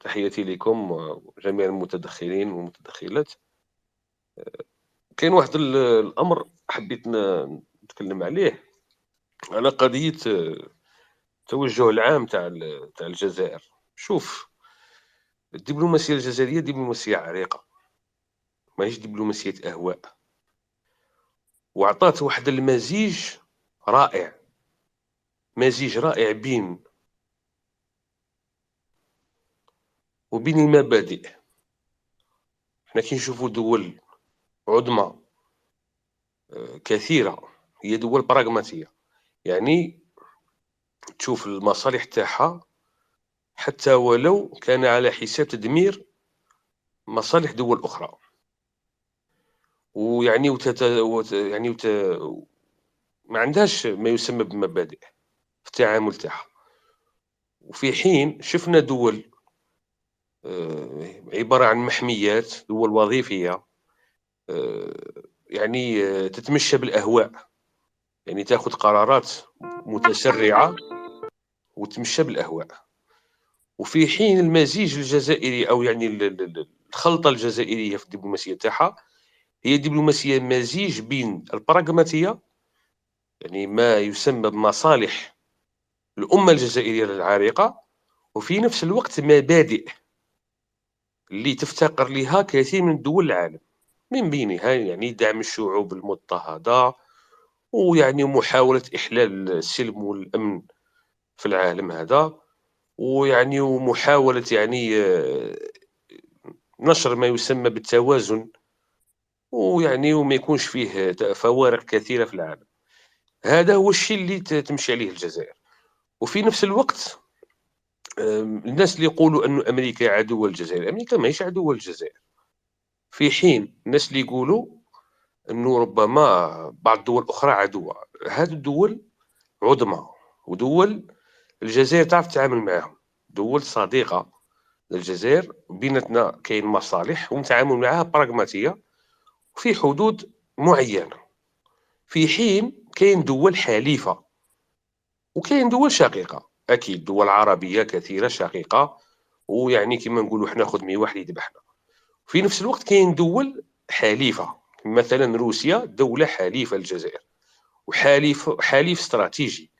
تحياتي لكم وجميع المتدخلين والمتدخلات. كاين واحد الأمر حبيت نتكلم عليه، على قضية التوجه العام تاع الجزائر. شوف، الدبلوماسية الجزائرية دبلوماسية عريقة، ماهيش دبلوماسية أهواء، وعطات واحد المزيج رائع، مزيج رائع وبين المبادئ. حنا كي نشوفوا دول عظمى كثيرة هي دول براغماتية، يعني تشوف المصالح تاعها حتى ولو كان على حساب تدمير مصالح دول أخرى. ويعني ما عندهاش ما يسمى بمبادئ في التعامل تاعها. وفي حين شفنا دول عبارة عن محميات، دول وظيفية، تتمشى بالأهواء، يعني تاخذ قرارات متسرعة وتمشى بالأهواء. وفي حين المزيج الجزائري أو يعني الخلطة الجزائرية في الدبلوماسية تاعها هي دبلوماسية مزيج بين البراغماتية، يعني ما يسمى بمصالح الأمة الجزائرية العريقة، وفي نفس الوقت مبادئ اللي تفتقر لها كثير من دول العالم، من بينها يعني دعم الشعوب المضطهدة، ويعني محاولة إحلال السلم والأمن في العالم هذا، ويعني ومحاولة نشر ما يسمى بالتوازن، وما يكونش فيه فوارق كثيرة في العالم. هذا هو الشيء اللي تمشي عليه الجزائر. وفي نفس الوقت الناس اللي يقولوا أن أمريكا عدو الجزائر، أمريكا ماهيش عدو الجزائر. في حين الناس اللي يقولوا أنه ربما بعض الدول الأخرى عدوة، هذه الدول عظمى ودول الجزائر تعرف تتعامل معهم، دول صديقة للجزائر، بيناتنا كاين مصالح ونتعامل معها براغماتية في حدود معينة. في حين كاين دول حليفة وكاين دول شقيقة، أكيد دول عربية كثيرة شقيقة، ويعني كما نقولوا حنا خذ مي واحد يذبحنا. في نفس الوقت كاين دول حليفة، مثلا روسيا دولة حليفة للجزائر، حليف استراتيجي،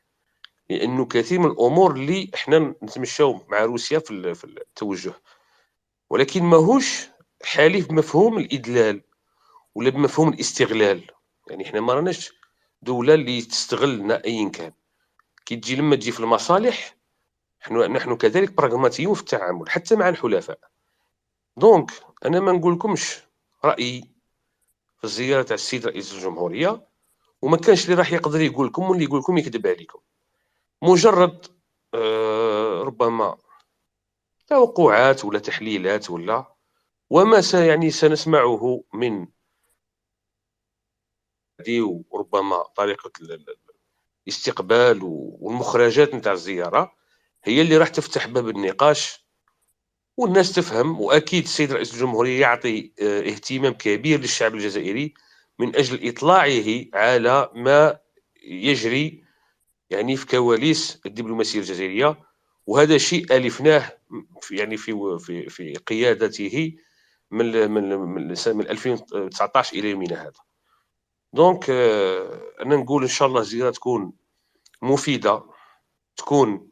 لأنه كثير من الأمور اللي احنا نتمشاو مع روسيا في التوجه، ولكن ماهوش حليف بمفهوم الإدلال ولا بمفهوم الاستغلال. يعني احنا ما راناش دولة اللي تستغلنا أيا كان. كي تجي لما تجي في المصالح، نحن كذلك براغماتيون في التعامل حتى مع الحلفاء. دونك أنا ما نقولكمش رأيي في الزيارة تاع السيد رئيس الجمهورية، وما كانش اللي راح يقدر يقول لكم، واللي يقول لكم يكذب عليكم. مجرد ربما توقعات ولا تحليلات، وما سنسمعه من دي، وربما طريقة الاستقبال والمخرجات نتاع الزيارة هي اللي راح تفتح باب النقاش والناس تفهم. وأكيد السيد رئيس الجمهورية يعطي اهتمام كبير للشعب الجزائري من أجل إطلاعه على ما يجري في كواليس الدبلوماسية الجزائرية. وهذا شيء ألفناه في قيادته من 2019 إلى يومنا هذا. دونك أنا نقول إن شاء الله الزيارة تكون مفيدة، تكون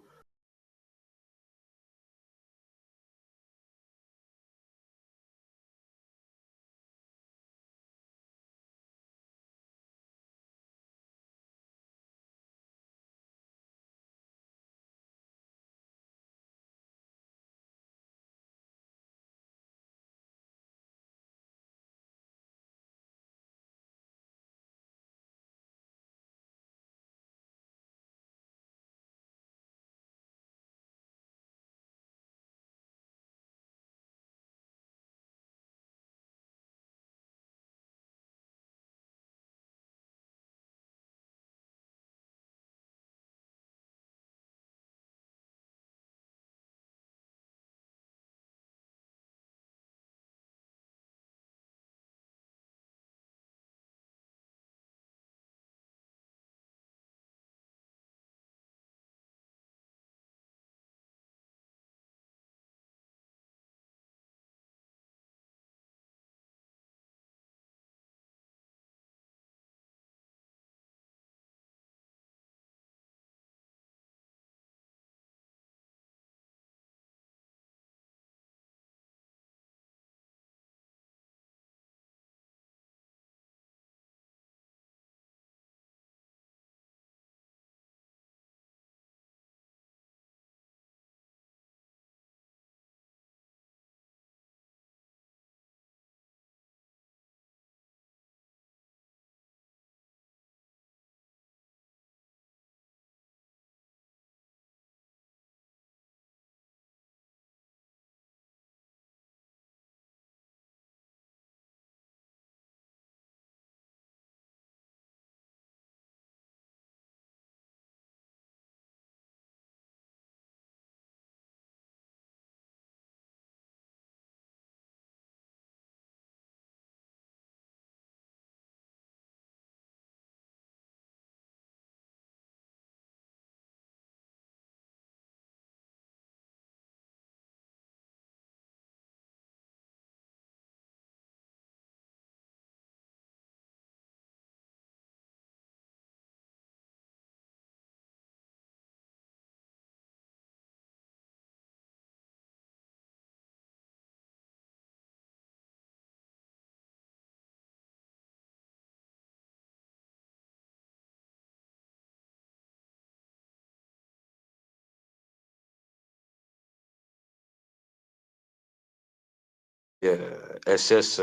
أساس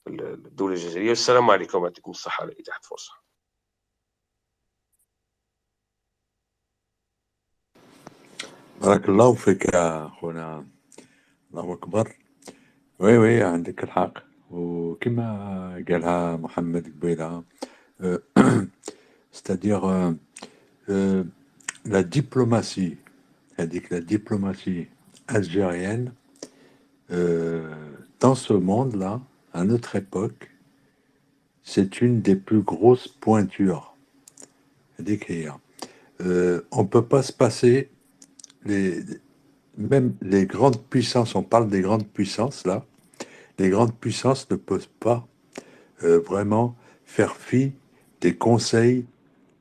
الدولة الجزائرية. والسلام عليكم، يعطيكم الصحة على إتاحة الفرصة. بارك الله فيك يا أخونا. الله أكبر. وي وي عندك الحق. وكما قالها محمد قبيلة c'est-à-dire la diplomatie, c'est-à-dire la diplomatie algérienne dans ce monde-là, à notre époque, c'est une des plus grosses pointures. C'est-à-dire on ne peut pas se passer les, même les grandes puissances, on parle des grandes puissances là, les grandes puissances ne peuvent pas vraiment faire fi des conseils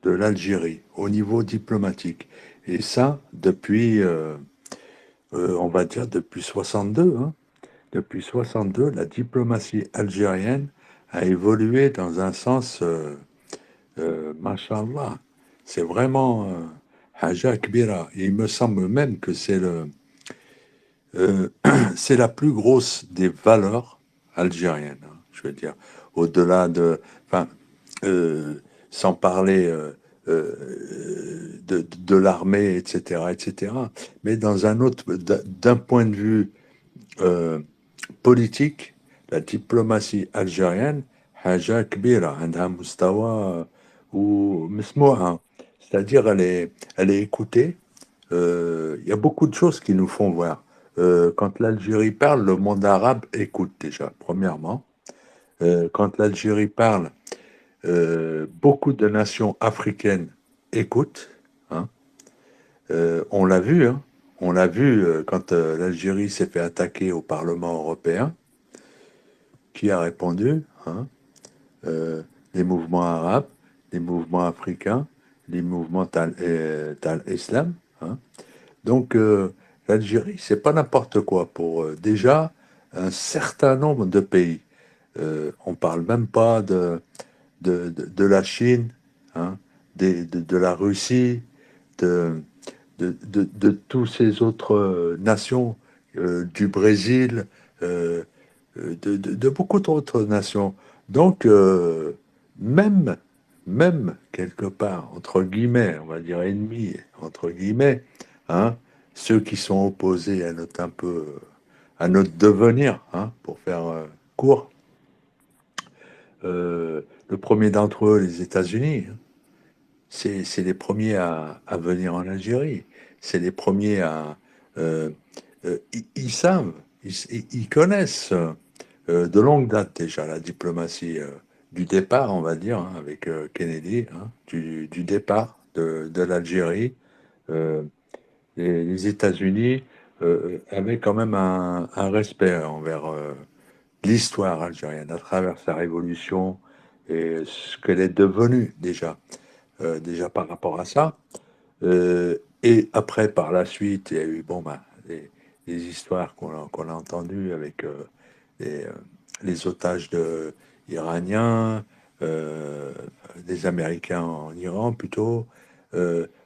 de l'Algérie au niveau diplomatique. Et ça, depuis, on va dire, depuis 62. Hein. Depuis 62, la diplomatie algérienne a évolué dans un sens, mashallah. C'est vraiment haja kbira. Et il me semble même que euh, c'est la plus grosse des valeurs algériennes, hein, je veux dire. Au-delà de, enfin, euh, sans parler de l'armée, etc., etc. Mais dans un autre, d'un point de vue euh, politique, la diplomatie algérienne, حاجة كبيرة عندها مستوى ومسموعة. C'est-à-dire, elle est écoutée. Il y a beaucoup de choses qui nous font voir. Quand l'Algérie parle, le monde arabe écoute déjà, premièrement. Quand l'Algérie parle, beaucoup de nations africaines écoutent. Hein. On l'a vu, hein. On l'a vu quand l'Algérie s'est fait attaquer au Parlement européen. Qui a répondu? Hein. Les mouvements arabes, les mouvements africains, les mouvements tal-Islam. Hein. Donc, l'Algérie, c'est pas n'importe quoi pour déjà un certain nombre de pays. On parle même pas de la Chine, hein, de la Russie, de, de tous ces autres nations, du Brésil, euh, de beaucoup d'autres nations. Donc, même, même quelque part, entre guillemets, on va dire ennemis, entre guillemets, hein, ceux qui sont opposés à notre un peu à notre devenir, hein, pour faire court. Le premier d'entre eux, les États-Unis, hein, c'est les premiers à venir en Algérie. C'est les premiers à... euh, ils savent, ils connaissent de longue date déjà la diplomatie du départ, on va dire, hein, avec Kennedy, hein, du départ de l'Algérie. Euh, les États-Unis avaient quand même un respect envers l'histoire algérienne à travers sa révolution et ce qu'elle est devenue déjà par rapport à ça. Et après, par la suite, il y a eu bon, ben, les histoires qu'on a entendues avec les, euh, les otages iraniens, des Américains en Iran plutôt.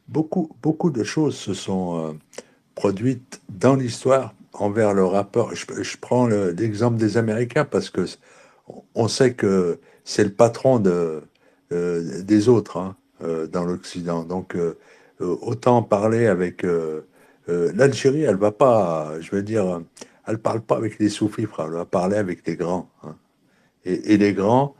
Beaucoup de choses se sont produites dans l'histoire envers le rapport. Je prends l'exemple des Américains parce que on sait que c'est le patron des autres, hein, dans l'Occident. Donc, autant parler avec l'Algérie, elle va pas, je veux dire, elle parle pas avec les sous-fifres, elle va parler avec les grands. Hein. Et les grands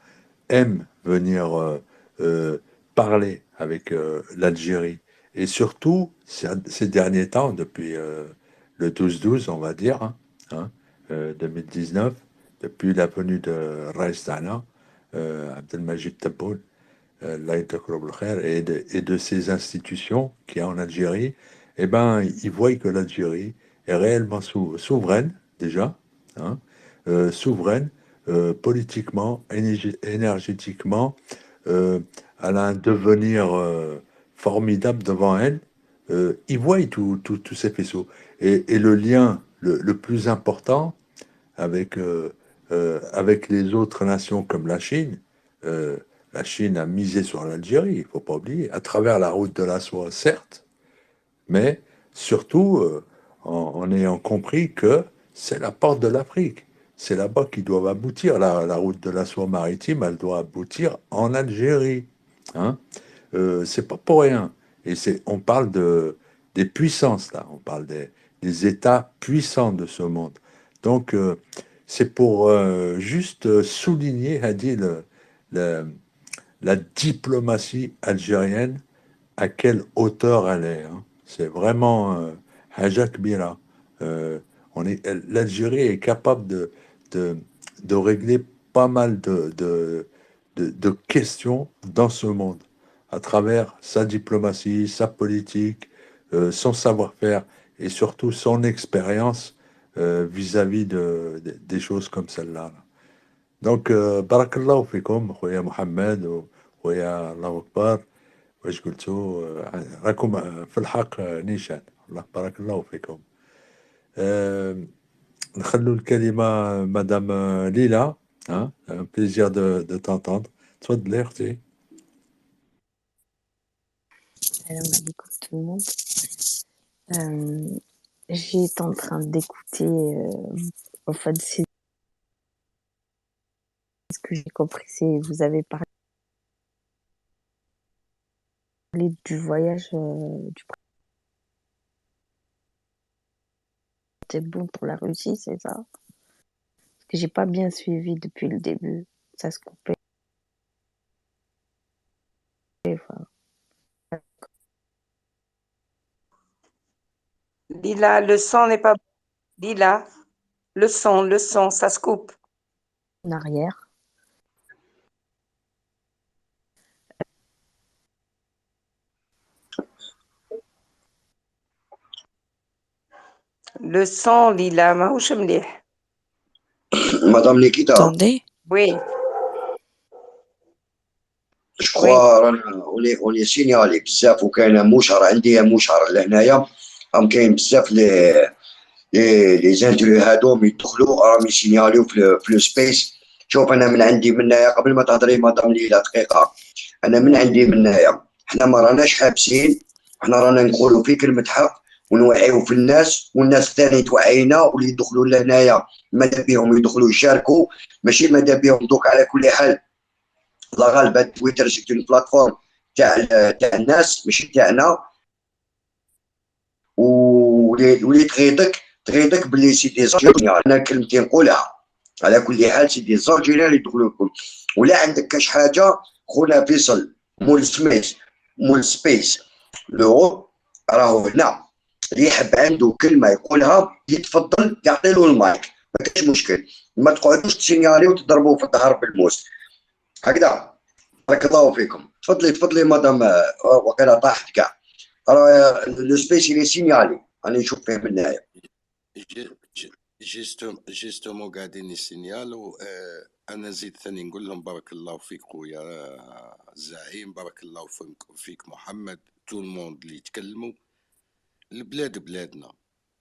aiment venir euh, parler avec l'Algérie. Et surtout, ces derniers temps, depuis le 12-12, on va dire, hein, hein, 2019, depuis la venue de Raïs Tana, Abdelmajid Tebboune, Allah yataqabbal khair, et de ces institutions qu'il y a en Algérie, eh ben, ils voient que l'Algérie est réellement souveraine, déjà, hein, souveraine, politiquement, énergétiquement, euh, elle a un devenir formidable devant elle. Ils voient tous ces faisceaux. Et le lien le plus important avec, avec les autres nations comme euh, la Chine a misé sur l'Algérie, il ne faut pas oublier, à travers la route de la soie, certes, mais surtout en ayant compris que c'est la porte de l'Afrique. c'est là-bas qu'ils doivent aboutir. La route de la soie maritime, elle doit aboutir en Algérie. Hein. C'est pas pour rien. Et on parle des puissances, là. On parle des États puissants de ce monde. Donc, c'est pour juste souligner, Hadi, le- la diplomatie algérienne, à quelle hauteur elle est. Hein. C'est vraiment Haja Kbira. Euh, L'Algérie est capable de, de régler pas mal de questions dans ce monde à travers sa diplomatie, sa politique, son savoir-faire et surtout son expérience vis-à-vis des choses comme celle-là. Donc, barakallahu fikum, khoya Mohamed, khoya Allahu Akbar. واش قلتوا راكم في الحق نيشان الله بارك الله فيكم. نخلوا الكلمة مدام ليلى. ها بليزير دو تانتوندر. تفضلي اختي. Salam alaikum tout le monde. J'étais en train d'écouter, en fait, c'est ce que j'ai compris, c'est vous avez parlé du voyage du c'était bon pour la Russie, c'est ça? Parce que j'ai pas bien suivi depuis le début. Ça se coupait. Enfin, Lila, le son n'est pas bon. Lila, le son, ça se coupe. en arrière. Le son, Lila, ماهوش مليح. مدام نيكيتا Attendez. Oui, جو كخوا رانا اوني سينيالي بزاف وكاينه مشهر عندي مشهر لهنايا راهم كاين بزاف لي زانترو هادوم يدخلوا راهم يسينياليو في لو سبيس. شوف انا من عندي من هنايا قبل ما تهضري مدام ليلى دقيقه، انا من عندي من هنايا حنا ما راناش حابسين، حنا رانا نقولوا في كلمه حق ونوعيو في الناس والناس الثاني توعينا واللي يدخلوا لهنايا ماذا بهم يدخلوا يشاركوا، ماشي ماذا بهم دوك. على كل حال لا غالبا تويتر سيت اون بلاتفورم تاع الناس ماشي تاعنا، واللي تغيضك باللي سي دي زالجيريان. انا كلمتي نقولها على كل حال سي دي زالجيريان اللي يدخلوا لكم. ولا عندك كاش حاجه خونا فيصل مول سبيس لوروب راهو هنا، اللي يحب عنده كلمه يقولها يتفضل يعطي له المايك، ما كاش مشكل. ما تقعدوش تسينيالي وتضربوا في الظهر بالموس هكذا. بارك الله فيكم. تفضلي مدام وقيلا طاحت كاع. راه لو سبيس اللي سينيالي راني نشوف فيه من هنايا. جيستومون قاعدين يسينيالو. انا نزيد ثاني نقول لهم بارك الله فيك خويا زعيم، بارك الله فيك محمد، تو الموند اللي يتكلموا. البلاد بلادنا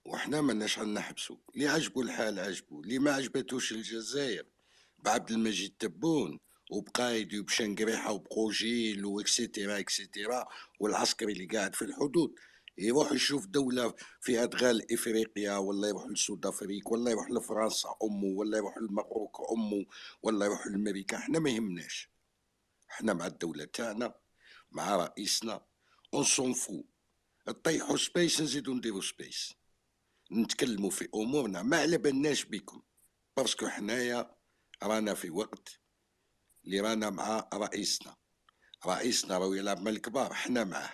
وحنا ماناش نحبسوا، اللي عجبو الحال عجبو، اللي ما عجبتوش الجزائر بعبد المجيد تبون وبقايدي وبشنقريحه وبقوجيل واكسيتيرا اكسيتيرا، والعسكري اللي قاعد في الحدود يروح يشوف دولة في أدغال إفريقيا، ولا يروح لسود أفريقيا، ولا يروح لفرنسا أمه، ولا يروح لمروك أمه، ولا يروح لأمريكا. احنا ما يهمناش، احنا مع الدولة تاعنا مع رئيسنا اون سون فو. طيحوا سبيس نزيدو نديرو سبيس، نتكلموا في أمورنا ما على بالناش بكم، باسكو حنايا رانا في وقت اللي رانا مع رئيسنا راهو يلعب مع الكبار، حنا معاه.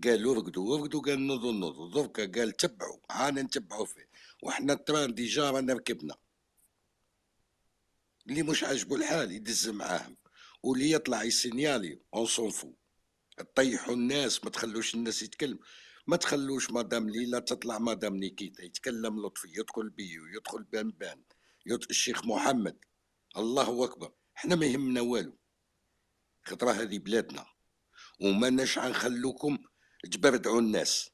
قالوا رقدوا قال نوضوا دركا قال تبعوا، عانا نتبعوا فيه، وحنا التران ديجا رانا ركبنا. اللي مش عاجبو الحال يدز معاهم، واللي يطلع يسينيالي اون سونفو. طيحوا الناس، ما تخلوش الناس يتكلم، ما تخلوش مدام ليلى تطلع، مدام نيكيتا يتكلم لطفي، يدخل بيو، يدخل بانبان، الشيخ محمد، الله اكبر. احنا ما يهمنا والو، خطرة هذه بلادنا، وما نشع نخلوكم تبردعوا الناس،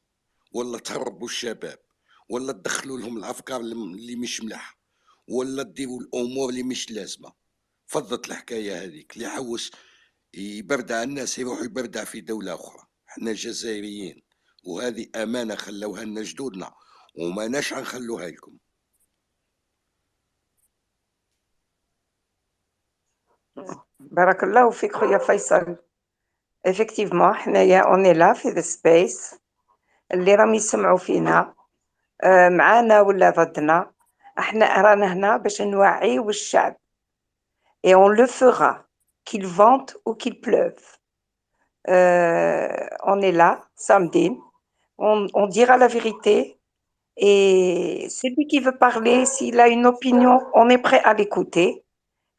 ولا تهربوا الشباب، ولا تدخلوا لهم الافكار اللي مش ملاح، ولا تديروا الامور اللي مش لازمه. فضت الحكايه هذيك اللي حوس يبردع الناس يروح يبردع في دوله اخرى. احنا جزائريين وهذه امانه خلوها لنا جدودنا وما نشع نخلوها لكم. Barakallahu fik khoya Faisal. Effectivement, on est là في the space اللي راهم يسمعوا فينا معانا ولا ضدنا. احنا رانا هنا باش نوعيو الشعب. Et on le fera, qu'il vente ou qu'il pleuve. On est là, samedi, on dira la vérité et celui qui veut parler, s'il a une opinion, on est prêt à l'écouter.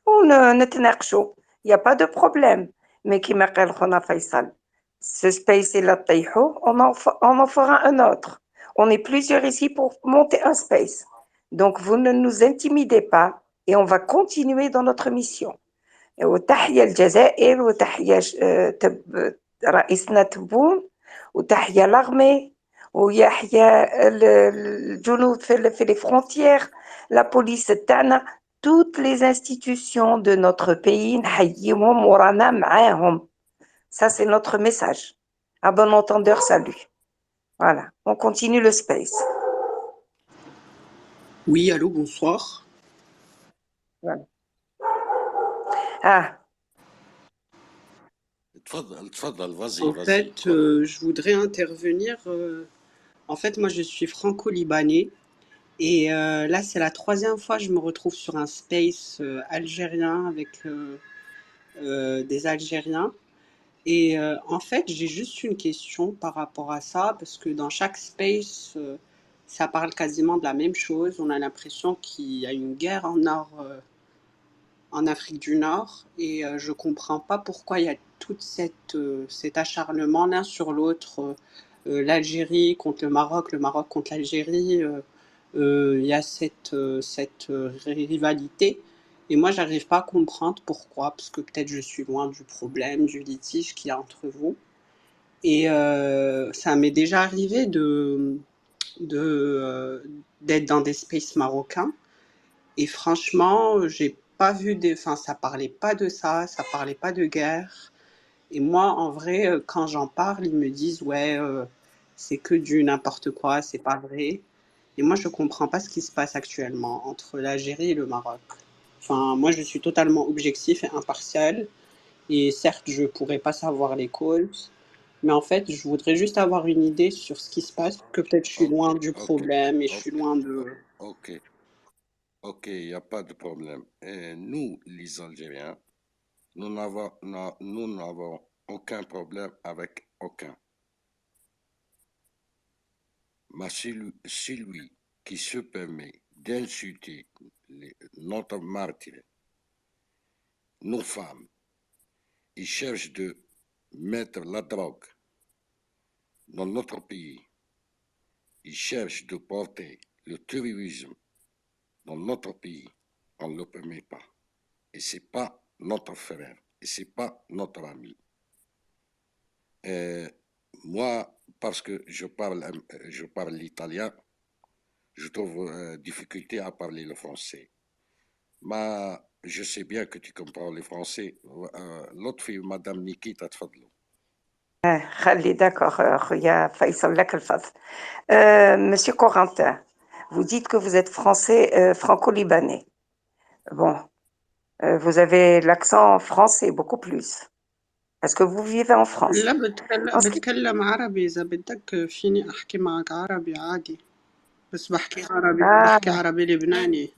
On نتناقشوا, il n'y a pas de problème. Mais كيما قال خونا فيصل, ce space là طيحوه, on en fera un autre. On est plusieurs ici pour monter un space. Donc vous ne nous intimidez pas et on va continuer dans notre mission. وتحية الجزائر وتحية رئيسنا تبون وتحية لغمي ويحيى الجنود في les frontières, la police تاعنا, toutes les institutions de notre pays نحييهم ورانا معاهم. Ça c'est notre message. À bon entendeur, salut. Voilà, on continue le space. Oui, allô, bonsoir. Voilà. Ah, تفضل vas-y En vas-y fait, كل. je voudrais intervenir. En fait, moi, je suis franco-libanais. Et là, c'est la troisième fois que je me retrouve sur un space algérien avec des Algériens. Et en fait, j'ai juste une question par rapport à ça, parce que dans chaque space, ça parle quasiment de la même chose. On a l'impression qu'il y a une guerre en Afrique du Nord, et je comprends pas pourquoi il y a tout cet acharnement l'un sur l'autre, l'Algérie contre le Maroc contre l'Algérie, il y a cette rivalité. Et moi, j'arrive pas à comprendre pourquoi, parce que peut-être je suis loin du problème, du litige qu'il y a entre vous. Et ça m'est déjà arrivé d'être dans des spaces marocains. Et franchement, j'ai pas vu enfin, ça parlait pas de ça parlait pas de guerre. Et moi, en vrai, quand j'en parle, ils me disent, ouais, c'est que du n'importe quoi, c'est pas vrai. Et moi, je comprends pas ce qui se passe actuellement entre l'Algérie et le Maroc. Enfin, moi, je suis totalement objectif et impartial. Et certes, je pourrais pas savoir les causes. Mais en fait, je voudrais juste avoir une idée sur ce qui se passe, que peut-être je suis loin du problème et je suis loin de... Ok, il n'y a pas de problème. Et nous, les Algériens, nous n'avons aucun problème avec aucun. Mais celui qui se permet d'insulter notre martyr, nos femmes, il cherche de mettre la drogue dans notre pays, il cherche de porter le terrorisme dans notre pays, on ne le permet pas. Et ce n'est pas notre frère, et ce n'est pas notre ami. Moi, parce que je parle l'italien, je trouve difficulté à parler le français. Mais je sais bien que tu comprends le français. L'autre fille, Madame Nikita, تفضلوا. خلي d'accord, خويا فيصل لك الفضل. Monsieur Corentin, vous dites que vous êtes français, franco-libanais. Bon, vous avez l'accent français beaucoup plus. Est-ce que vous vivez en France? لا En ce qui- بتكلم عربي، إذا بدك فيني أحكي معك عربي عادي، بس بحكي عربي لبناني.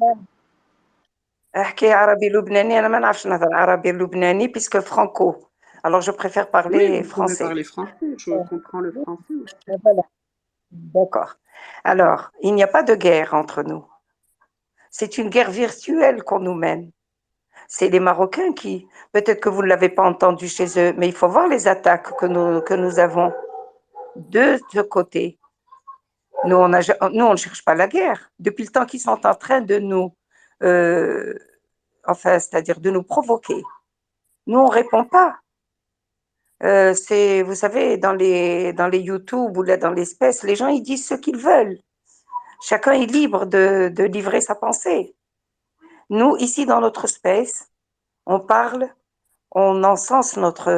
احكي عربي لبناني. أنا ما نعرفش نهضر عربي لبناني puisque franco. Alors je préfère Oui, parler vous pouvez français. parler français, je comprends le français. Voilà. D'accord. Alors, il n'y a pas de guerre entre nous. C'est une guerre virtuelle qu'on nous mène. C'est les Marocains qui, peut-être que vous ne l'avez pas entendu chez eux, mais il faut voir les attaques que nous avons de ce côté. Nous, on ne cherche pas la guerre. Depuis le temps qu'ils sont en train de nous, c'est-à-dire de nous provoquer. Nous, on ne répond pas. Vous savez, dans les YouTube ou là, dans l'espèce, les gens, ils disent ce qu'ils veulent. Chacun est libre de livrer sa pensée. Nous, ici, dans notre space, on parle, on encense notre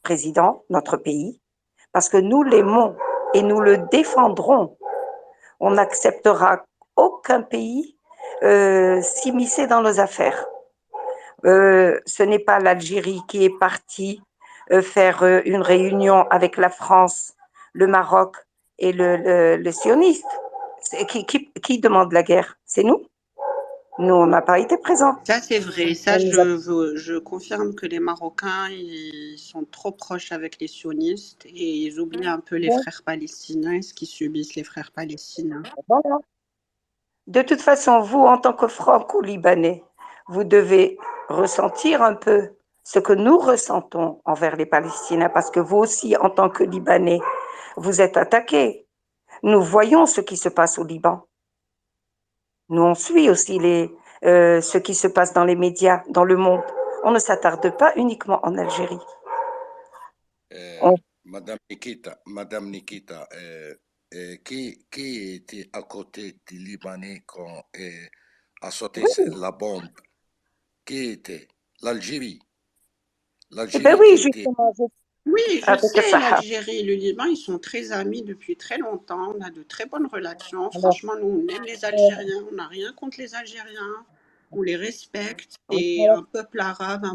président, notre pays, parce que nous l'aimons et nous le défendrons. On n'acceptera aucun pays s'immiscer dans nos affaires. Ce n'est pas l'Algérie qui est partie faire une réunion avec la France, le Maroc et le sioniste. Qui demande la guerre? C'est nous. Nous, on n'a pas été présents. Ça, c'est vrai. Ça, On nous a- je confirme que les Marocains, ils sont trop proches avec les sionistes et ils oublient un peu les Bon, frères palestiniens et ce qu'ils subissent, les frères palestiniens. voilà. De toute façon, vous, en tant que franco-libanais, vous devez ressentir un peu ce que nous ressentons envers les Palestiniens, parce que vous aussi, en tant que Libanais, vous êtes attaqués. Nous voyons ce qui se passe au Liban. Nous, on suit aussi ce qui se passe dans les médias, dans le monde. On ne s'attarde pas uniquement en Algérie. On- Madame Nikita, qui était à côté du Libanais quand a sauté la bombe? Qui était? L'Algérie. Ben L'Algérie oui, qui était. justement, Oui, je avec sais, Sahab. l'Algérie et le Liban, ils sont très amis depuis très longtemps. On a de très bonnes relations. Alors, Franchement, nous, on aime les Algériens. On n'a rien contre les Algériens. On les respecte. C'est un peuple arabe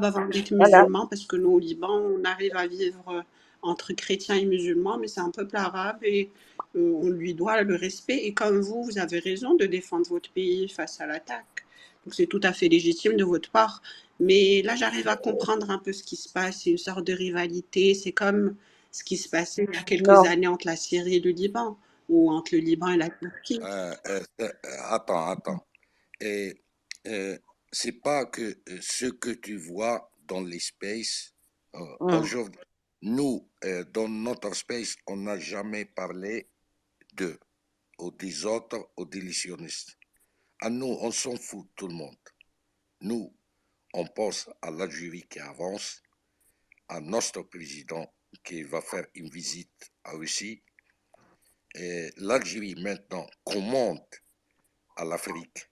avant d'être voilà. musulman, parce que nous, au Liban, on arrive à vivre entre chrétiens et musulmans, mais c'est un peuple arabe et on lui doit le respect. Et comme vous avez raison de défendre votre pays face à l'attaque. Donc, c'est tout à fait légitime de votre part. Mais là, j'arrive à comprendre un peu ce qui se passe. C'est une sorte de rivalité. C'est comme ce qui se passait il y a quelques Non. années entre la Syrie et le Liban, ou entre le Liban et la Turquie. Attends. Et c'est pas que ce que tu vois dans les spaces aujourd'hui. Nous, dans notre space, on n'a jamais parlé d'eux, ou des autres, ou des sionistes. À nous, on s'en fout tout le monde. Nous, on pense à l'Algérie qui avance, à notre président qui va faire une visite à Russie. Et l'Algérie maintenant commande à l'Afrique.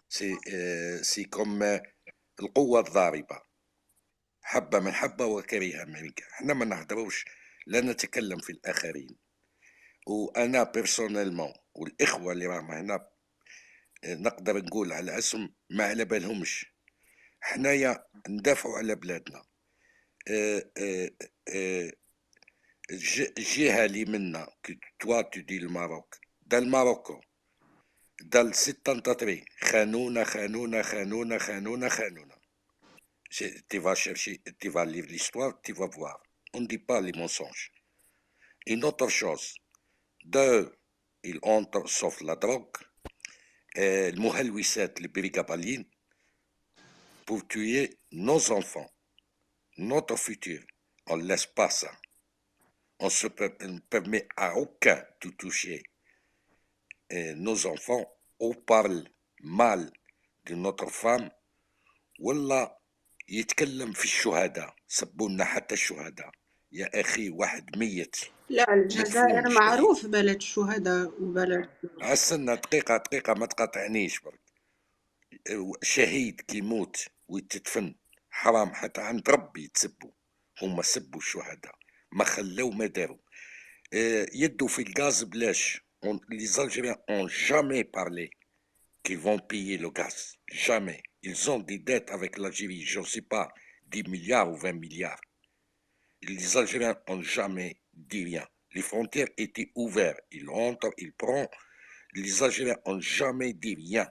C'est comme القوة الضاربة، حبة من حبة وكريهة من كره. احنا ما نهدروش، لا نتكلم في الآخرين. وأنا بيرسونيلمون والإخوة اللي راهم هنا نقدر نقول على اسم ما على بالهمش. حنايا ندافعوا على بلادنا. الجهة اللي منا توا تدي الماروك دا الماروكو دا ال 73 خانونا. Tu vas chercher, tu vas lire l'histoire, tu vas voir. On ne dit pas les mensonges. Une autre chose, deux, ils entrent sauf la drogue, le Mohalwisset, les Birigabalines, pour tuer nos enfants, notre futur. On ne laisse pas ça. On ne permet à aucun de toucher nos enfants. On parle mal de notre femme. Wallah, يتكلم في الشهداء، سبونا حتى الشهداء. يا أخي واحد ميت لا، الجزائر مدفون شهيد. معروف بلد الشهداء وبلد استنى دقيقة ما تقاطعنيش برك. شهيد كيموت ويتدفن حرام حتى عند ربي يتسبوا. هما سبوا الشهداء، ما خلوا ما داروا. يدوا في الغاز بلاش. Les Algériens ont jamais parlé qu'ils vont payer le gaz. Jamais. Ils ont des dettes avec l'Algérie, je ne sais pas, 10 milliards ou 20 milliards. Les Algériens n'ont jamais dit rien. Les frontières étaient ouvertes. Ils rentrent, ils prennent. Les Algériens n'ont jamais dit rien.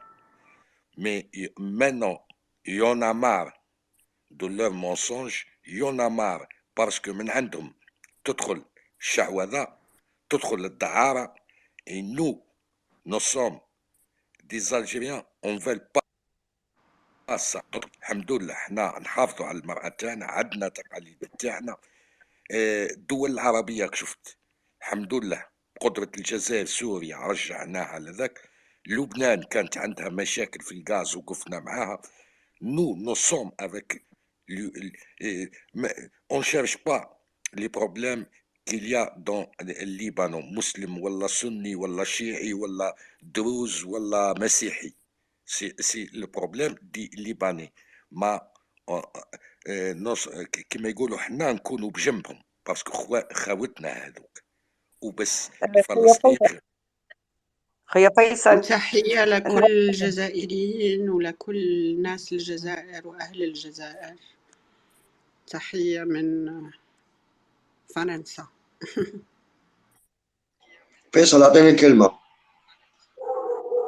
Mais maintenant, il y en a marre de leurs mensonges. Il y en a marre parce que من عندهم تدخل الشعوذة، تدخل الدعارة. Et nous sommes des Algériens, on ne veut pas ça. الحمد لله احنا نحافظوا على المرأة تاعنا، عندنا تقاليد تاعنا. الدول العربية شفت الحمد لله بقدرة الجزائر سوريا رجعناها على ذاك. لبنان كانت عندها مشاكل في الغاز وقفنا معاها. Nous sommes avec on cherche pas les problèmes qu'il y a dans le Liban, musulman ولا sunni ولا شيعي ولا دروز ولا مسيحي. C'est le problème des Libanais. ما كما يقولوا حنا نكونوا بجنبهم باسكو خاوتنا هذوك وبس. الفلسطيني خويا فيصل وتحية لكل الجزائريين ولكل ناس الجزائر وأهل الجزائر. تحية من فرنسا. فيصل أعطيني الكلمة.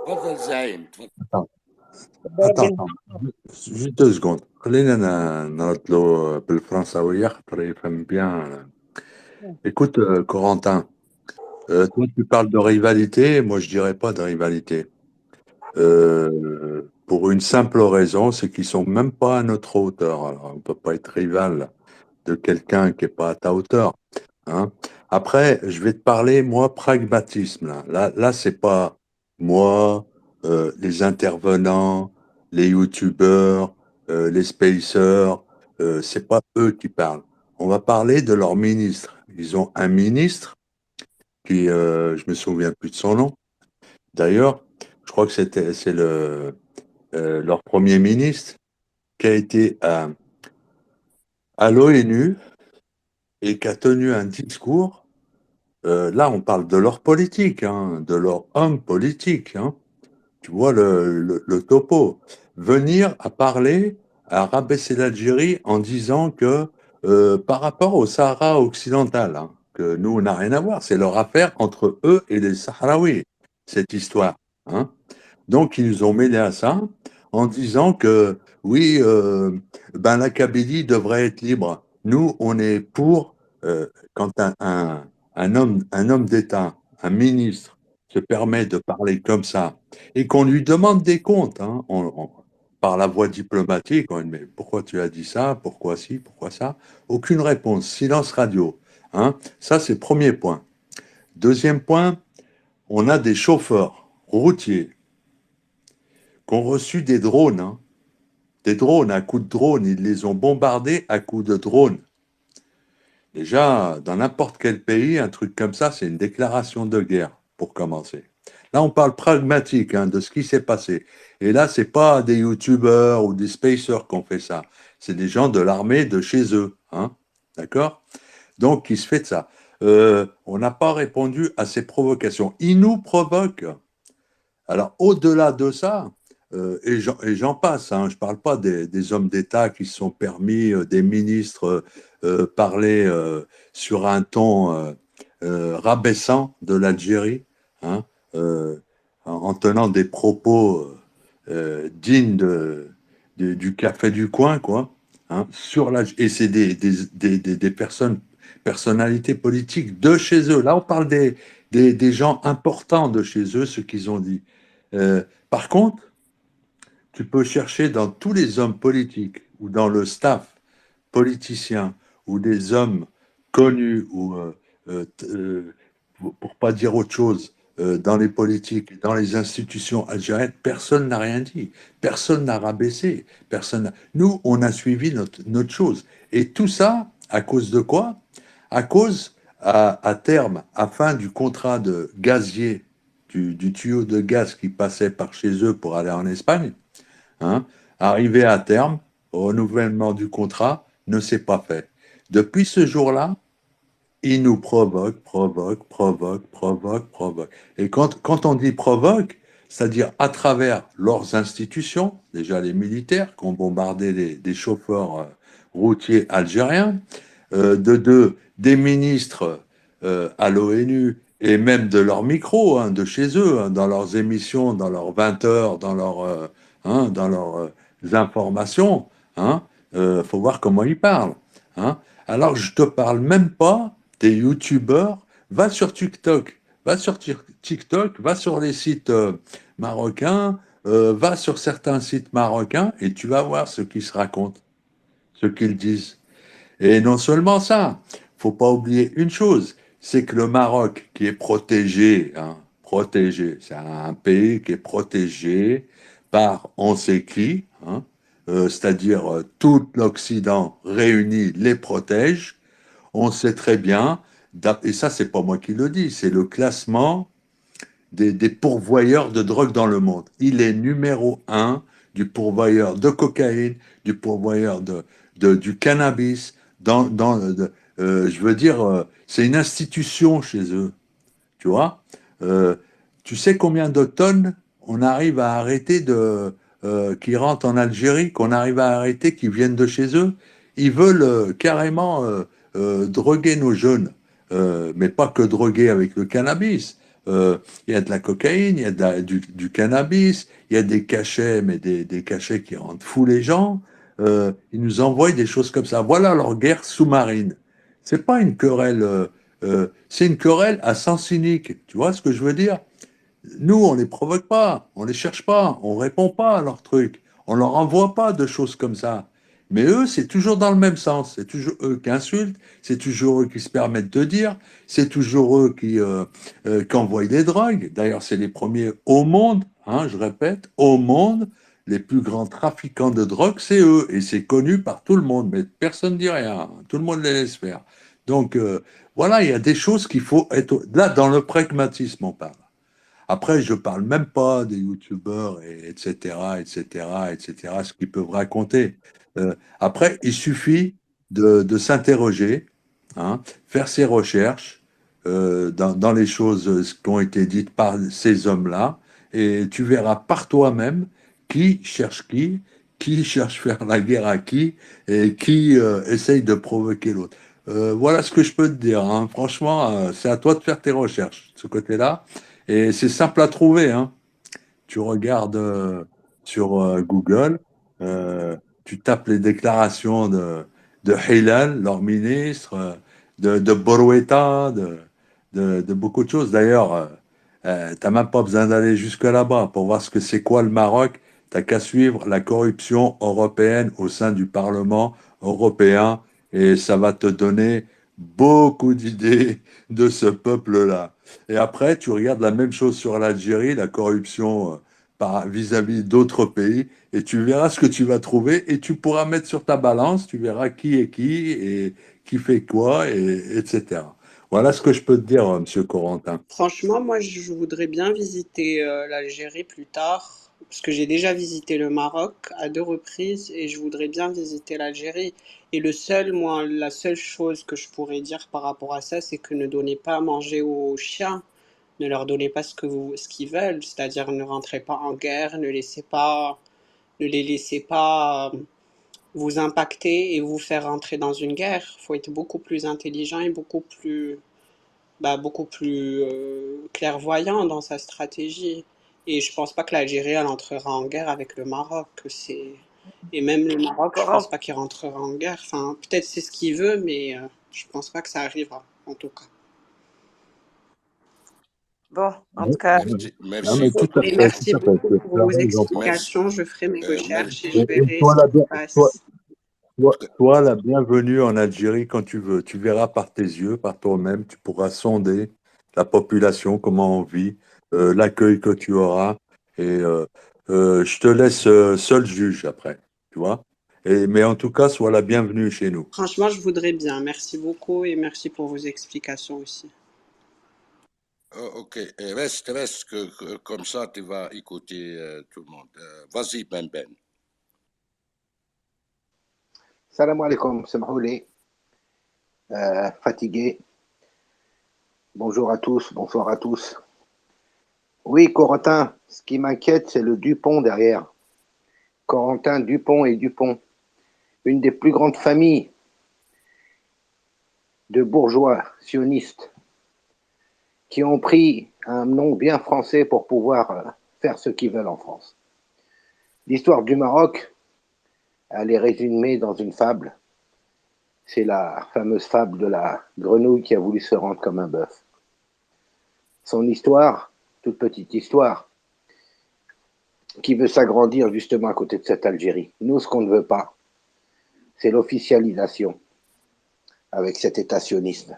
تفضل زعيم تفضل. attends juste 2 secondes خلينا نرد له بالفرنساوية خاطر يفهم bien. Écoute, Corentin, toi tu parles de rivalité, moi je dirais pas de rivalité. Pour une simple raison, c'est qu'ils sont même pas à notre hauteur. Alors, on peut pas être rival de quelqu'un qui est pas à ta hauteur, hein. Après, je vais te parler, moi, pragmatisme. Là, c'est pas moi, les intervenants, les youtubeurs, les spacers, c'est pas eux qui parlent. On va parler de leur ministre. Ils ont un ministre qui, je me souviens plus de son nom. D'ailleurs, je crois que c'est leur premier ministre qui a été à l'ONU et qui a tenu un discours. Là, on parle de leur politique, hein, de leur homme politique, hein. Tu vois le topo. Venir à parler, à rabaisser l'Algérie en disant que par rapport au Sahara occidental, hein, que nous, on n'a rien à voir, c'est leur affaire entre eux et les Sahraouis, cette histoire, hein. Donc, ils nous ont mêlés à ça en disant que oui, ben, la Kabylie devrait être libre. Nous, on est pour quand un homme d'État, un ministre, se permet de parler comme ça et qu'on lui demande des comptes, hein, par la voie diplomatique, on dit, mais pourquoi tu as dit ça? Pourquoi ci? Pourquoi ça? Aucune réponse. Silence radio, hein. Ça, c'est le premier point. Deuxième point, on a des chauffeurs routiers qui ont reçu des drones, hein. Des drones, à coups de drone, ils les ont bombardés à coups de drone. Déjà, dans n'importe quel pays, un truc comme ça, c'est une déclaration de guerre, pour commencer. Là, on parle pragmatique, hein, de ce qui s'est passé. Et là, c'est pas des youtubeurs ou des spacers qui ont fait ça. C'est des gens de l'armée de chez eux, hein. D'accord? Donc, qui se fait de ça. On n'a pas répondu à ces provocations. Ils nous provoquent. Alors, au-delà de ça, et j'en passe, hein, je ne parle pas des hommes d'État qui se sont permis, des ministres, parler sur un ton rabaissant de l'Algérie, hein, en tenant des propos dignes du café du coin, quoi, hein, et c'est des personnalités politiques de chez eux. Là, on parle des gens importants de chez eux, ce qu'ils ont dit. Par contre, tu peux chercher dans tous les hommes politiques ou dans le staff politicien ou des hommes connus ou, pour pas dire autre chose, dans les politiques, dans les institutions algériennes, personne n'a rien dit, personne n'a rabaissé, Nous, on a suivi notre chose. Et tout ça, à cause de quoi? À cause, à terme, à fin du contrat de gazier, du tuyau de gaz qui passait par chez eux pour aller en Espagne, hein, arrivé à terme, au renouvellement du contrat, ne s'est pas fait. Depuis ce jour-là, ils nous provoquent. Et quand on dit provoque, c'est-à-dire à travers leurs institutions, déjà les militaires qui ont bombardé des chauffeurs routiers algériens, des ministres à l'ONU et même de leurs micros, hein, de chez eux, hein, dans leurs émissions, dans leurs 20 heures, dans leurs informations, hein, faut voir comment ils parlent, hein. Alors, je te parle même pas des youtubeurs. Va sur TikTok, va sur les sites marocains, va sur certains sites marocains et tu vas voir ce qu'ils se racontent, ce qu'ils disent. Et non seulement ça, faut pas oublier une chose, c'est que le Maroc, qui est protégé, hein, protégé, c'est un pays qui est protégé par on sait qui, hein, c'est-à-dire tout l'Occident réuni les protège. On sait très bien, et ça c'est pas moi qui le dis, c'est le classement des pourvoyeurs de drogue dans le monde. Il est numéro 1 du pourvoyeur de cocaïne, du pourvoyeur du cannabis. Je veux dire, c'est une institution chez eux. Tu vois, Tu sais combien de tonnes on arrive à arrêter qui rentrent en Algérie, qu'on arrive à arrêter, qui viennent de chez eux? Ils veulent carrément droguer nos jeunes. Mais pas que droguer avec le cannabis. Il y a de la cocaïne, il y a du cannabis, il y a des cachets, mais des cachets qui rendent fous les gens. Ils nous envoient des choses comme ça. Voilà leur guerre sous-marine. C'est pas une querelle, c'est une querelle à sens unique. Tu vois ce que je veux dire? Nous, on les provoque pas, on les cherche pas, on répond pas à leurs trucs, on leur envoie pas de choses comme ça. Mais eux, c'est toujours dans le même sens. C'est toujours eux qui insultent, c'est toujours eux qui se permettent de dire, c'est toujours eux qui envoient des drogues. D'ailleurs, c'est les premiers au monde, hein, je répète, au monde, les plus grands trafiquants de drogue, c'est eux. Et c'est connu par tout le monde, mais personne ne dit rien. Tout le monde les laisse faire. Donc, voilà, il y a des choses qu'il faut être... Là, dans le pragmatisme, on parle. Après, je parle même pas des youtubeurs, etc., etc., etc., ce qu'ils peuvent raconter. Après, il suffit de s'interroger, hein, faire ses recherches dans les choses qui ont été dites par ces hommes-là, et tu verras par toi-même qui cherche faire la guerre à qui, et qui essaye de provoquer l'autre. Voilà ce que je peux te dire, hein. Franchement, c'est à toi de faire tes recherches de ce côté-là. Et c'est simple à trouver, hein. Tu regardes sur Google, tu tapes les déclarations de Hilal, leur ministre, de Brouetta, de beaucoup de choses. D'ailleurs, tu n'as même pas besoin d'aller jusque là-bas pour voir ce que c'est quoi le Maroc. Tu n'as qu'à suivre la corruption européenne au sein du Parlement européen et ça va te donner beaucoup d'idées de ce peuple-là. Et après, tu regardes la même chose sur l'Algérie, la corruption vis-à-vis d'autres pays, et tu verras ce que tu vas trouver, et tu pourras mettre sur ta balance, tu verras qui est qui, et qui fait quoi, etc. Voilà ce que je peux te dire, Monsieur Corentin. Franchement, moi, je voudrais bien visiter l'Algérie plus tard, parce que j'ai déjà visité le Maroc à 2 reprises et je voudrais bien visiter l'Algérie. Et la seule chose que je pourrais dire par rapport à ça, c'est que ne donnez pas à manger aux chiens, ne leur donnez pas ce qu'ils veulent, c'est-à-dire ne rentrez pas en guerre, ne les laissez pas vous impacter et vous faire rentrer dans une guerre. Il faut être beaucoup plus intelligent et beaucoup plus clairvoyant dans sa stratégie. Et je pense pas que l'Algérie elle entrera en guerre avec le Maroc. Et même le Maroc, je pense pas qu'il rentrera en guerre. Enfin, peut-être c'est ce qu'il veut, mais je pense pas que ça arrivera, en tout cas. Bon, en tout cas, Merci, Non, mais merci. tout à Et fait, merci tout à fait. beaucoup pour vos Ils ont- Merci. explications. Je ferai mes Euh, mer- recherches et je Et verrai ce qui se passe. sois la bienvenue en Algérie quand tu veux. Tu verras par tes yeux, par toi-même, tu pourras sonder la population, comment on vit, l'accueil que tu auras. Et je te laisse seul juge après, tu vois. Mais en tout cas, sois la bienvenue chez nous. Franchement, je voudrais bien. Merci beaucoup et merci pour vos explications aussi. Ok, reste comme ça, tu vas écouter tout le monde. Vas-y, Ben Ben. Salam alaikum, Samahouli. Fatigué. Bonjour à tous, bonsoir à tous. Oui, Corentin, ce qui m'inquiète, c'est le Dupont derrière. Corentin Dupont et Dupont. Une des plus grandes familles de bourgeois sionistes qui ont pris un nom bien français pour pouvoir faire ce qu'ils veulent en France. L'histoire du Maroc, elle est résumée dans une fable. C'est la fameuse fable de la grenouille qui a voulu se rendre comme un bœuf. Son histoire, toute petite histoire, qui veut s'agrandir justement à côté de cette Algérie. Nous, ce qu'on ne veut pas, c'est l'officialisation avec cet État sioniste.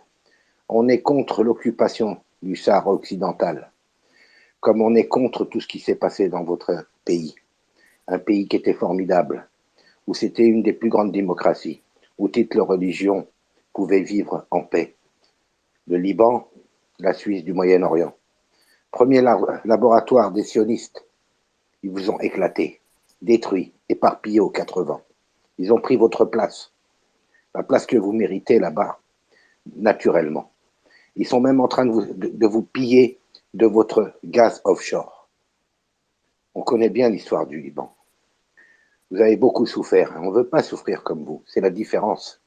On est contre l'occupation du Sahara occidental, comme on est contre tout ce qui s'est passé dans votre pays. Un pays qui était formidable, où c'était une des plus grandes démocraties, où toutes les religions pouvaient vivre en paix. Le Liban, la Suisse du Moyen-Orient. Premier laboratoire des sionistes, ils vous ont éclaté, détruit, éparpillé aux 4 vents. Ils ont pris votre place, la place que vous méritez là-bas, naturellement. Ils sont même en train de vous piller de votre gaz offshore. On connaît bien l'histoire du Liban. Vous avez beaucoup souffert. On ne veut pas souffrir comme vous. C'est la différence.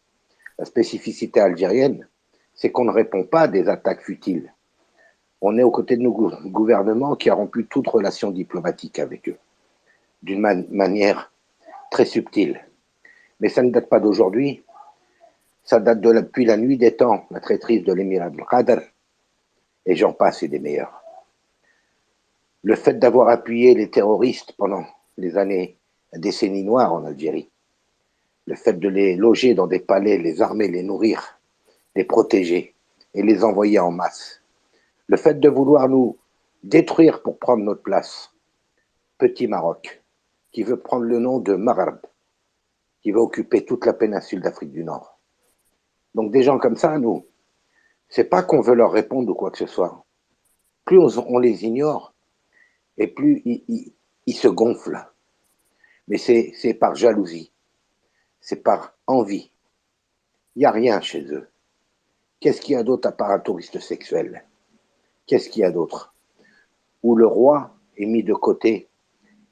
La spécificité algérienne, c'est qu'on ne répond pas à des attaques futiles. On est aux côtés de nos gouvernements qui a rompu toute relation diplomatique avec eux, d'une manière très subtile. Mais ça ne date pas d'aujourd'hui. Ça date depuis la nuit des temps, la traîtrise de l'émir Abdelkader, et j'en passe et des meilleurs. Le fait d'avoir appuyé les terroristes pendant les années, la décennie noire en Algérie, le fait de les loger dans des palais, les armer, les nourrir, les protéger et les envoyer en masse, le fait de vouloir nous détruire pour prendre notre place, petit Maroc, qui veut prendre le nom de Maghreb, qui veut occuper toute la péninsule d'Afrique du Nord. Donc des gens comme ça, nous, c'est pas qu'on veut leur répondre ou quoi que ce soit. Plus on les ignore, et plus ils se gonflent. Mais c'est par jalousie, c'est par envie. Il n'y a rien chez eux. Qu'est-ce qu'il y a d'autre à part un touriste sexuel? Qu'est-ce qu'il y a d'autre? Où le roi est mis de côté,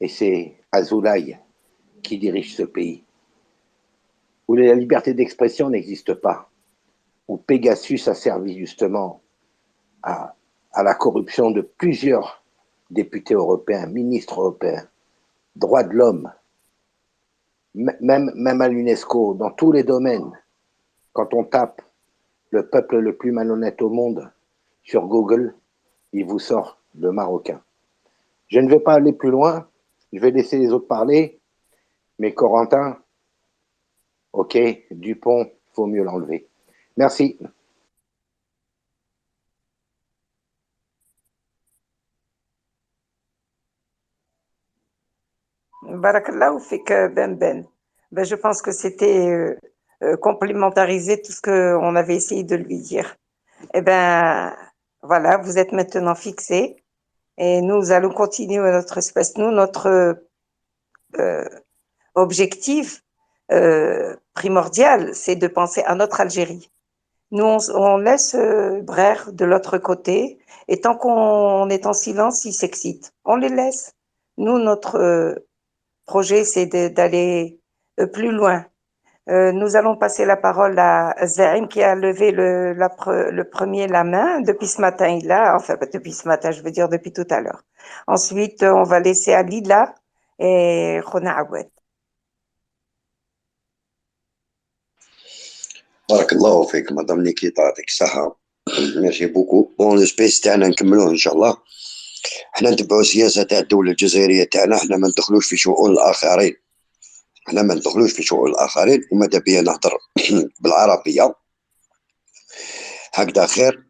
et c'est Azoulay qui dirige ce pays. Où la liberté d'expression n'existe pas. Où Pegasus a servi justement à la corruption de plusieurs députés européens, ministres européens, droits de l'homme, même à l'UNESCO, dans tous les domaines. Quand on tape le peuple le plus malhonnête au monde sur Google, il vous sort le Marocain. Je ne vais pas aller plus loin, je vais laisser les autres parler, mais Corentin, ok, Dupont, il faut mieux l'enlever. Merci. Barakallahu fik Ben Ben. Ben, je pense que c'était complémentariser tout ce qu'on avait essayé de lui dire. Eh ben, voilà, vous êtes maintenant fixés et nous allons continuer notre espèce. Nous, notre objectif primordial, c'est de penser à notre Algérie. Nous, on laisse Brère de l'autre côté et tant qu'on est en silence, ils s'excitent. On les laisse. Nous, notre projet, c'est d'aller plus loin. Nous allons passer la parole à Zaim qui a levé le premier la main. Depuis ce matin, il a, enfin depuis ce matin, je veux dire depuis tout à l'heure. Ensuite, on va laisser à Lila et Khona Awad. بارك الله فيك مدام نيكي يعطيك الصحة. ميرسي بوكو. بون لو سبيس تاعنا نكملوه ان شاء الله. حنا نتبعوا السياسة تاع الدولة الجزائرية تاعنا، حنا ما ندخلوش في شؤون الآخرين. حنا ما ندخلوش في شؤون الآخرين وماذا بيا نهضر بالعربية هكذا خير،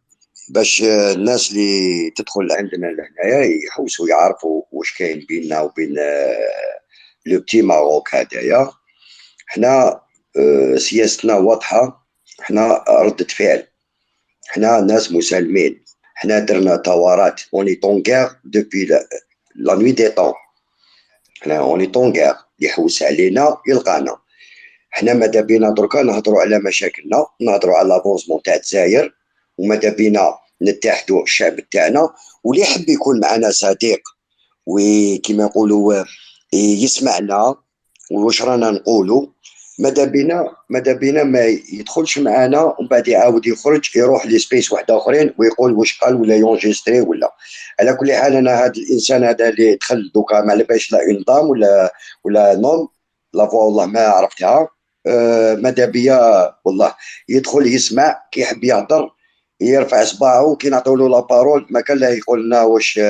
باش الناس اللي تدخل عندنا لهنايا يحوسوا يعرفوا واش كاين بيننا وبين لو بتي ماروك هدايا. حنا سياستنا واضحة، حنا ردة فعل، حنا ناس مسالمين، حنا درنا ثورات، اوني طون غير دوبي لا نوي دي طون، حنا اوني طون غير، اللي يحوس علينا يلقانا. حنا ماذا بينا دركا نهضروا على مشاكلنا، نهضروا على لافونسمون تاع الجزائر، وماذا بينا نتحدوا الشعب تاعنا، واللي يحب يكون معنا صديق وكما يقولوا يسمعنا واش رانا نقولوا، ماذا بينا ما يدخلش معنا ومن بعد يعاود يخرج يروح لي سبيس واحد اخرين ويقول واش قال ولا يونجستري ولا. على كل حال انا هذا الانسان هذا اللي دخل دوكا ما على باليش لا اون دام ولا نوم لا فوا والله ما عرفتها. ماذا بيا والله يدخل يسمع كي يحب يهضر يرفع صباعه كي نعطيو له لا بارول، ما كان لا يقول لنا واش،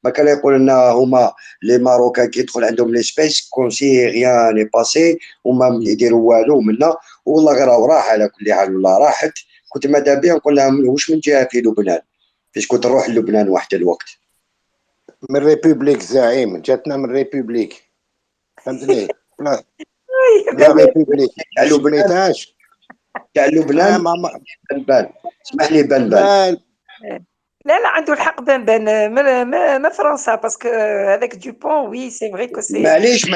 ما كان يقول لنا هما لي ماروكان كي يدخل عندهم لي سبيس كون سي غيان ني باسي وما يديروا والو منا، والله غير راح على كل حال ولا راحت. كنت ماذا بيا نقول لهم واش من جهه في لبنان، فاش كنت نروح للبنان واحد الوقت. من ريبوبليك زعيم، جاتنا من ريبوبليك، فهمتني؟ لا ريبوبليك تاع لبنان، سميتهاش تاع لبنان بنبان، اسمح لي بنبان. لا عنده الحق بن ما فرنسا باسكو هذاك دوبون وي سي فري كو سي. معليش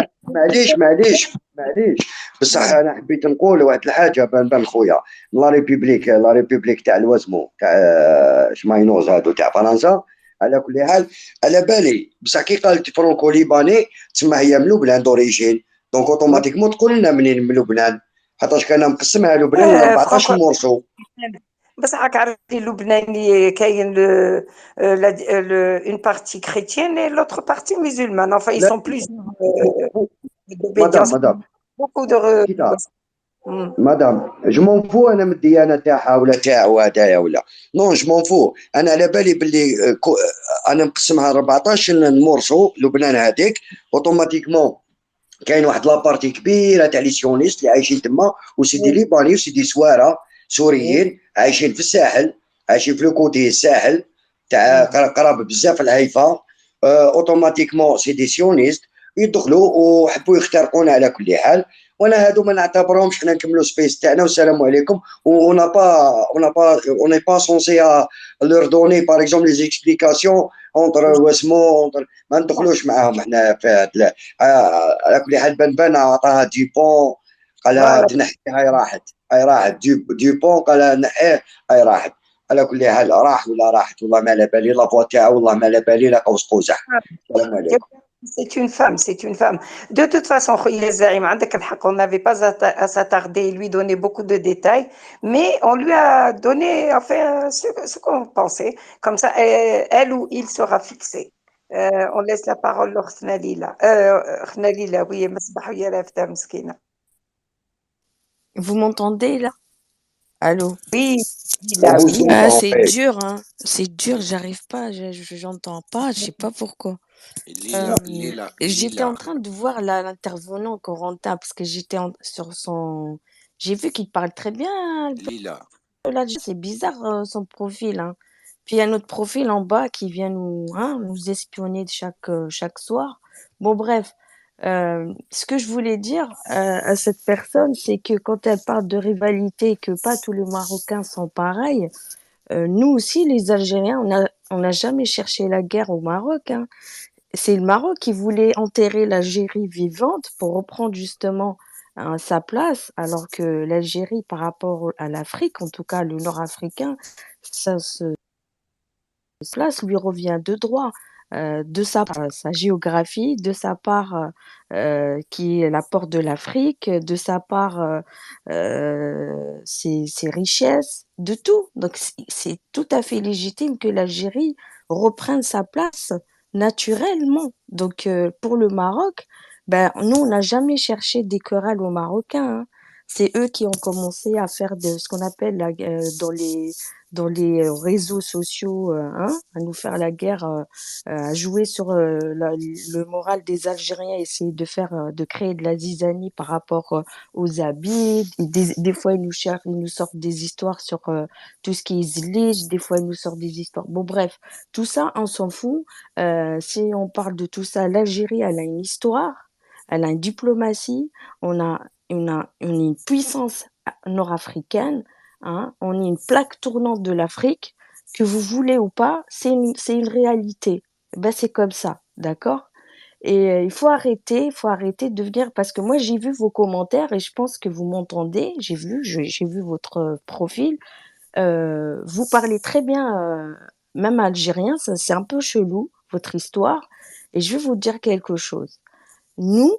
بصح انا حبيت نقول واحد الحاجه بن خويا. لا ريبوبليك تاع الوزمو تاع شماينوز هادو تاع فرنسا على كل حال على بالي بصح كي قالت فرونكو ليباني تسمى هي من لبنان دوريجين، دونك اوتوماتيكمون تقول لنا منين من لبنان، حيتاش كان مقسمها لبنان 14 فرانكو مورسو. بس راك عارف اللبناني كاين une partie chrétienne et l'autre partie musulmane. Enfin, ils لا sont plusieurs مدام d'obédience. مدام Beaucoup de كده Hmm. مدام جو مون فو انا من الديانه تاعها ولا تاعو هدايا ولا نون جو مون فو، انا على بالي باللي انا مقسمها 14 مورسو لبنان هذيك اوتوماتيكمون كاين واحد لابارتي كبيره تاع لي سيونيست اللي عايشين تما وسيدي ليباني وسيدي سواره سوريين عايشين في الساحل، عايشين في لو كوتي الساحل تاع قراب بزاف الهيفا. اوتوماتيكمون سيدي سيونيست يدخلوا وحبوا يخترقونا على كل حال، وانا هادو ما نعتبرهمش، حنا نكملوا سبيس تاعنا والسلام عليكم. on n'est pas censé leur donner par exemple les explications entre واسمو ما ندخلوش معاهم احنا في هاد على كل حال. بنبان عطاها ديبون قالها تنحي هاي راحت، هاي راحت ديبون قال نحيه هاي راحت. على كل حال راح ولا راحت والله ما على بالي، لافوا تاعو والله ما على بالي، لا قوس قزح. السلام عليكم. C'est une femme, c'est une femme. De toute façon, Khoya Zaïm, عندك الحق, on n'avait pas à s'attarder et lui donner beaucoup de détails, mais on lui a donné enfin, ce qu'on pensait. Comme ça, elle ou il sera fixé. On laisse la parole à Khnalila. Khnalila, oui, Masbah, ya la fta mskina. Vous m'entendez là? Allô? Oui, On là, vous oui. Ah, entend. c'est dur, hein. C'est dur, j'arrive pas, j'entends pas, je sais pas pourquoi. J'étais en train de voir l'intervenant Corentin parce que sur son. J'ai vu qu'il parle très bien. Là, c'est bizarre son profil, hein. Puis il y a notre profil en bas qui vient nous espionner chaque soir. Bon, bref. Ce que je voulais dire à cette personne, c'est que quand elle parle de rivalité, que pas tous les Marocains sont pareils, nous aussi, les Algériens, on n'a jamais cherché la guerre au Maroc, hein. C'est le Maroc qui voulait enterrer l'Algérie vivante pour reprendre justement sa place, alors que l'Algérie, par rapport à l'Afrique, en tout cas le Nord-Africain, sa place lui revient de droit. De sa géographie, de sa part qui est la porte de l'Afrique, de sa part ses richesses, de tout. Donc c'est tout à fait légitime que l'Algérie reprenne sa place naturellement. Donc pour le Maroc, ben nous on n'a jamais cherché des querelles aux Marocains, hein. C'est eux qui ont commencé à faire de ce qu'on appelle dans les réseaux sociaux, à nous faire la guerre, à jouer sur le moral des Algériens, essayer de créer de la zizanie par rapport aux habits. Des fois, ils nous sortent des histoires sur tout ce qui est zlige, des fois, ils nous sortent des histoires. Bon, bref, tout ça, on s'en fout. Si on parle de tout ça, l'Algérie, elle a une histoire, elle a une diplomatie, on est une puissance nord-africaine. Hein, on est une plaque tournante de l'Afrique, que vous voulez ou pas, c'est une réalité. Ben, c'est comme ça, d'accord? Et il faut arrêter de venir, parce que moi j'ai vu vos commentaires et je pense que vous m'entendez, j'ai vu votre profil. Vous parlez très bien, même algérien, ça c'est un peu chelou, votre histoire. Et je vais vous dire quelque chose. Nous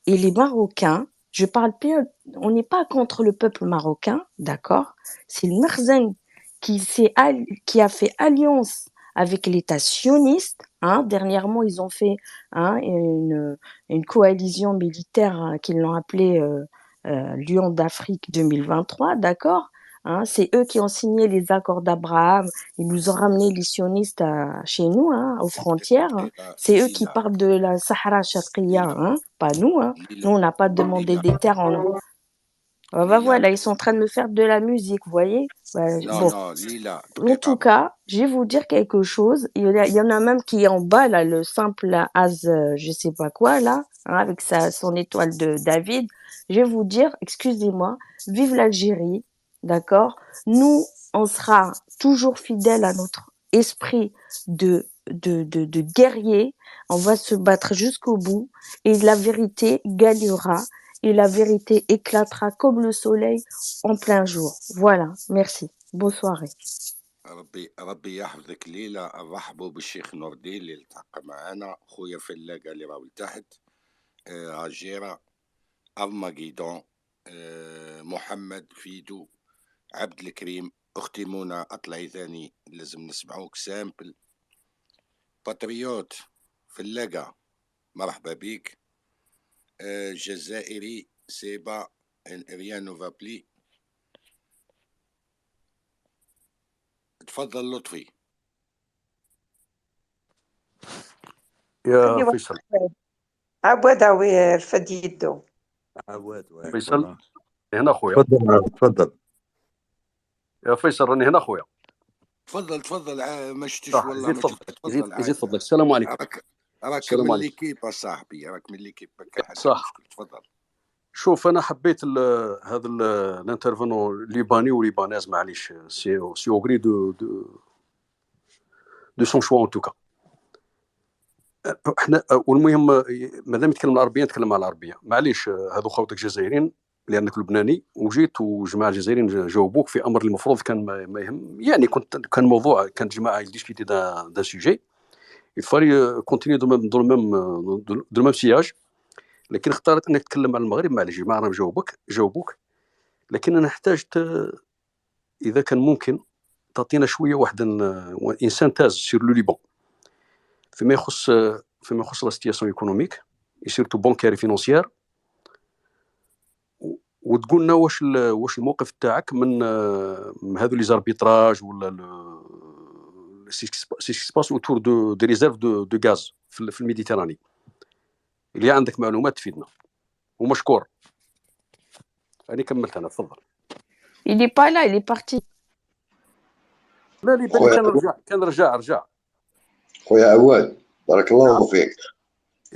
et les Marocains, je parle bien, on n'est pas contre le peuple marocain, d'accord? C'est le Merzen qui a fait alliance avec l'État sioniste, hein. Dernièrement, ils ont fait une coalition militaire, hein, qu'ils l'ont appelée Lion d'Afrique 2023, d'accord? Hein, c'est eux qui ont signé les accords d'Abraham. Ils nous ont ramené les sionistes chez nous, hein, aux frontières, hein. C'est eux qui parlent de la Sahara Sharqiya, hein, pas nous, hein. Nous, on n'a pas demandé des terres en. Ben voilà, ils sont en train de me faire de la musique, vous voyez? Bon. En tout cas, je vais vous dire quelque chose. Il y en a même qui est en bas, là, le simple je sais pas quoi, là, hein, avec son étoile de David. Je vais vous dire, excusez-moi, vive l'Algérie, d'accord? Nous, on sera toujours fidèles à notre esprit de guerrier. On va se battre jusqu'au bout et la vérité gagnera et la vérité éclatera comme le soleil en plein jour. Voilà, merci. Bonne soirée. ربي يحفظك ليلى. نرحبوا بالشيخ نور الدين اللي التحق معنا، خويا فلاقة اللي راهو لتحت، عجيرة، أرماجيدون، محمد فيدو، عبد الكريم، أختي منى أطلعي ثاني لازم نسمعوك، سامبل، باتريوت، فلاقة مرحبا بيك، جزائري، سيبا، ريان نوفا بلي. تفضل لطفي. يا خلي واحد فيصل. عبود هاوي رفد يدو. عواد فيصل هنا خويا. تفضل. يا فيصل راني هنا خويا. تفضل ما شفتش صح، والله، زيد ما فضلك، شفتك. تفضل زيد فضلك. السلام عليكم. راك السلام من عليكم. ليكيب صاحبي، راك من ليكيب، ما حتى صح. مشكل. تفضل. شوف انا حبيت هذا الانترفونو ليباني وليبانيز، معليش سي اوغري دو سون شوا ان توكا. احنا والمهم مادام يتكلم العربيه نتكلم على العربيه، معليش هذو خوتك جزائريين لانك لبناني وجيت وجماعه الجزائريين جاوبوك في امر المفروض كان ما يهم، يعني كان موضوع، كانت جماعه يديسكوتي دان سوجي يفالي كونتينيو دو ميم سياج، لكن اختارت انك تتكلم على المغرب. معليش جماعه راهم جاوبوك، لكن انا نحتاج اذا كان ممكن تعطينا شويه واحد انسان تاز سير لو ليبان فيما يخص لا سيتياسيون ايكونوميك سيرتو بانكاري فينونسيير، وتقول لنا واش الموقف تاعك من هذو لي زاربيتراج ولا سي سباس اوتور دو ريزيرف دو غاز في الميديتيراني، اللي عندك معلومات تفيدنا ومشكور. أنا كملت أنا، تفضل. Il est pas là, il est parti. لا لي بالي كان رجع. خويا عواد بارك الله فيك.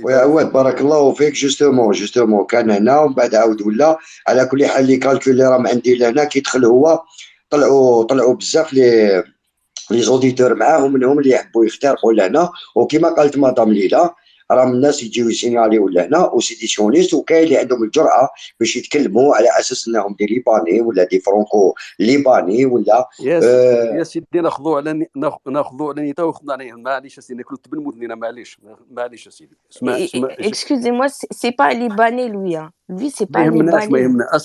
خويا عواد بارك الله فيك. جوستومون كان هنا ومن بعد عاود ولا. على كل حال لي كالكول اللي راهم عندي لهنا كي دخل هو طلعوا بزاف لي زوديتور معاهم منهم اللي يحبوا يخترقوا لهنا، وكما قالت مدام ليلى راهم الناس يجيو يسيناليو لهنا وسيديسيونيست، وكاين اللي عندهم الجرأه باش يتكلموا على اساس انهم دي ليباني ولا دي فرونكو ليباني ولا يا سيدي ناخذوا على نيتا وخذنا عليه. معليش يا سيدي كنت بالمدنينه، معليش يا سيدي. Excusez-moi, c'est pas libanais lui, hein. Lui c'est pas ما libanais. يهمنا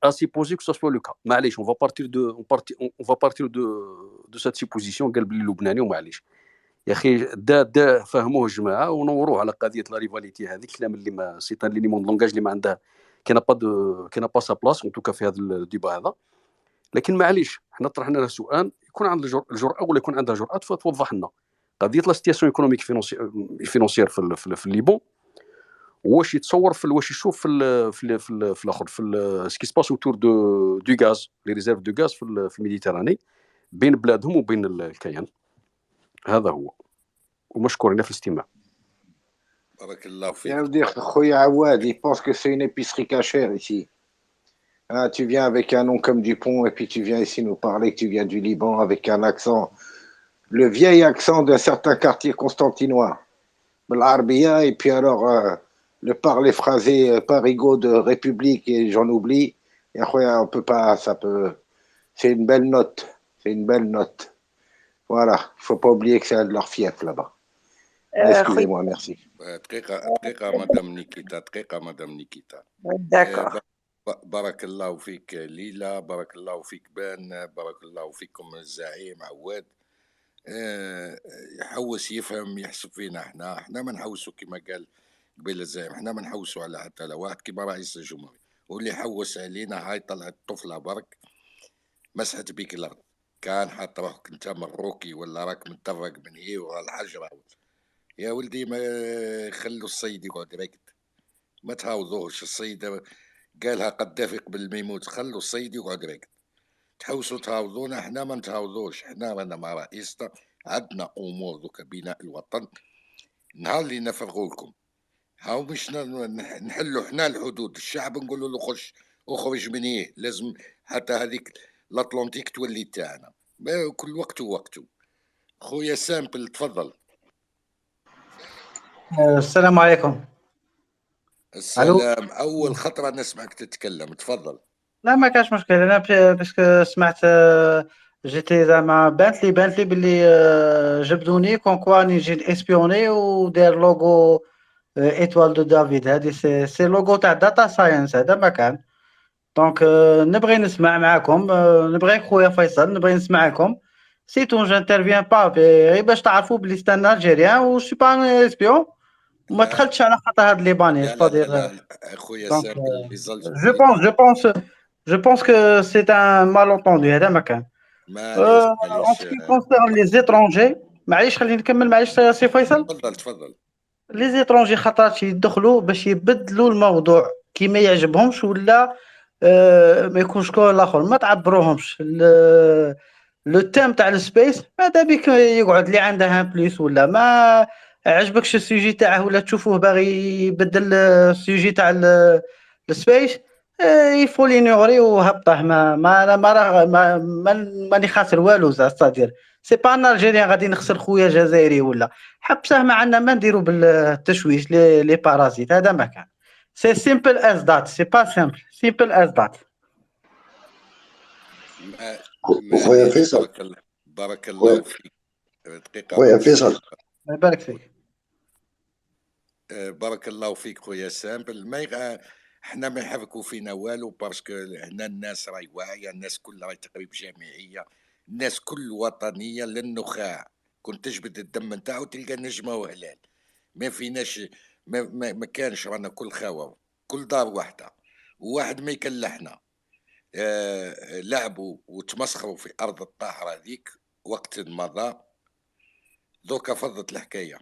اسيبوزي que ça soit le cas. معليش on va partir de cette supposition قال بلي لبناني. ومعليش يا اخي دا فهموه الجماعه ونوروه على قضيه لا ريفاليتي هذه، الكلام اللي ما سيتان لي مون لونغاج اللي ما عنده كاين با سا بلاص ان توكا في هذا الديبا هذا. لكن معليش حنا طرحنا له سؤال، يكون عند الجرأه ولا يكون عندها جرأه توضح لنا قضيه لا سيتياسيون ايكونوميك فينونسيير في الليبون، واش يتصور واش يشوف في الاخر في سكي سباس اوتور دو غاز لي ريزيرف دو غاز في الميديتراني بين بلادهم وبين الكيان. هذا هو، ومشكورين في الاستماع. بارك الله فيك. Je veux dire, Khoya Awad, il pense que c'est une épicerie cachère ici. Hein, tu viens avec un nom comme Dupont et puis tu viens ici nous parler que tu viens du Liban avec un accent, le vieil accent d'un certain quartier constantinois, l'Arabia, et puis alors le parler phrasé parigot de République et j'en oublie. Et Khoya, on peut pas, ça peut. C'est une belle note. C'est une belle note. Voilà, il faut pas oublier que c'est de leur fief là-bas. Excusez-moi, merci. دقيقة مدام نيكيتا. داكور. بارك الله فيك ليلى، بارك الله فيك بان، بارك الله فيكم الزعيم عواد. يحوس يفهم يحسب فينا احنا ما نحوسوا كما قال قبيل الزعيم، احنا ما نحوسوا على حتى لا واحد كما رئيس الجمهورية، واللي حوس علينا هاي طلعت طفلة برك مسحت بيك الارض. كان حاط روحك انت مروكي ولا راك متفرق من هي ورا الحجرة. يا ولدي ما خلوا الصيد يقعد راكد، ما تهاوضوش. الصيد قالها قدافي قبل ما يموت، خلوا الصيد يقعد راكد. تحوسوا تهاوضونا، احنا ما نتهاوضوش. احنا رانا مع رئيسنا، عندنا امور دوكا بناء الوطن. نهار اللي نفرغوا لكم هاو مش نحلوا احنا الحدود، الشعب نقولوا له اخرج من ايه، لازم حتى هذيك الاطلنطيك تولي تاعنا، كل وقت ووقته. خويا سامبل تفضل. السلام عليكم. السلام. اول خطره نسمعك تتكلم، تفضل. لا ما كاش مشكل، انا باسكو سمعت جيتي زعما بانت لي باللي جبدوني كون كوا راني نجي ناسبيوني وداير لوغو ايتوال دو دافيد. هادي سي لوغو تاع داتا ساينس، هذا ما كان. دونك نبغي نسمع معاكم، نبغي خويا فيصل نبغي نسمعكم. سيتون جانترفيان با غير باش تعرفوا بلي ستان الجيريان و سي با ان اسبيون وما دخلتش على خاطر هاد ليباني لا لا لا ستادير. لا اخويا دونك سامبل les جو Algériens بونس كو سي ان مالونتوندو، هذا ما كان. معليش ان معليش سكي كونسيرن لي زيترونجي، معليش خليني نكمل، معليش سي فيصل. تفضل تفضل. لي زيترونجي خاطرات يدخلوا باش يبدلوا الموضوع كي ما يعجبهمش، ولا ما يكونش كل الاخر ما تعبروهمش لو تيم تاع السبيس. ماذا بك يقعد اللي عنده ان بليس، ولا ما عجبكش السوجي تاعه ولا تشوفوه باغي يبدل السوجي تاع السبيس، يفو لينيوري وهبطه. ماني خاسر والو. ستادير سي با ان الجيريان غادي نخسر خويا جزائري ولا حبسه، ما عندنا ما نديرو بالتشويش لي بارازيت، هذا ما كان. سي سيمبل از ذات، سي با سيمبل، سيمبل از ذات. خويا فيصل، بارك الله فيك. دقيقة خويا فيصل، الله يبارك فيك. بارك الله فيك خويا سامبل. ما احنا ما يحركوا فينا والو، باسكو هنا الناس راهي واعيه، الناس كلها راهي تقريب جامعيه، الناس كل وطنيه للنخاع. كنت تجبد الدم نتاعو تلقى نجمه وهلال. ما فيناش ما كانش، رانا كل خاوه، كل دار واحده، وواحد ما يكلحنا. لعبوا وتمسخروا في ارض الطاهره ذيك وقت مضى. دوكا فضت الحكايه.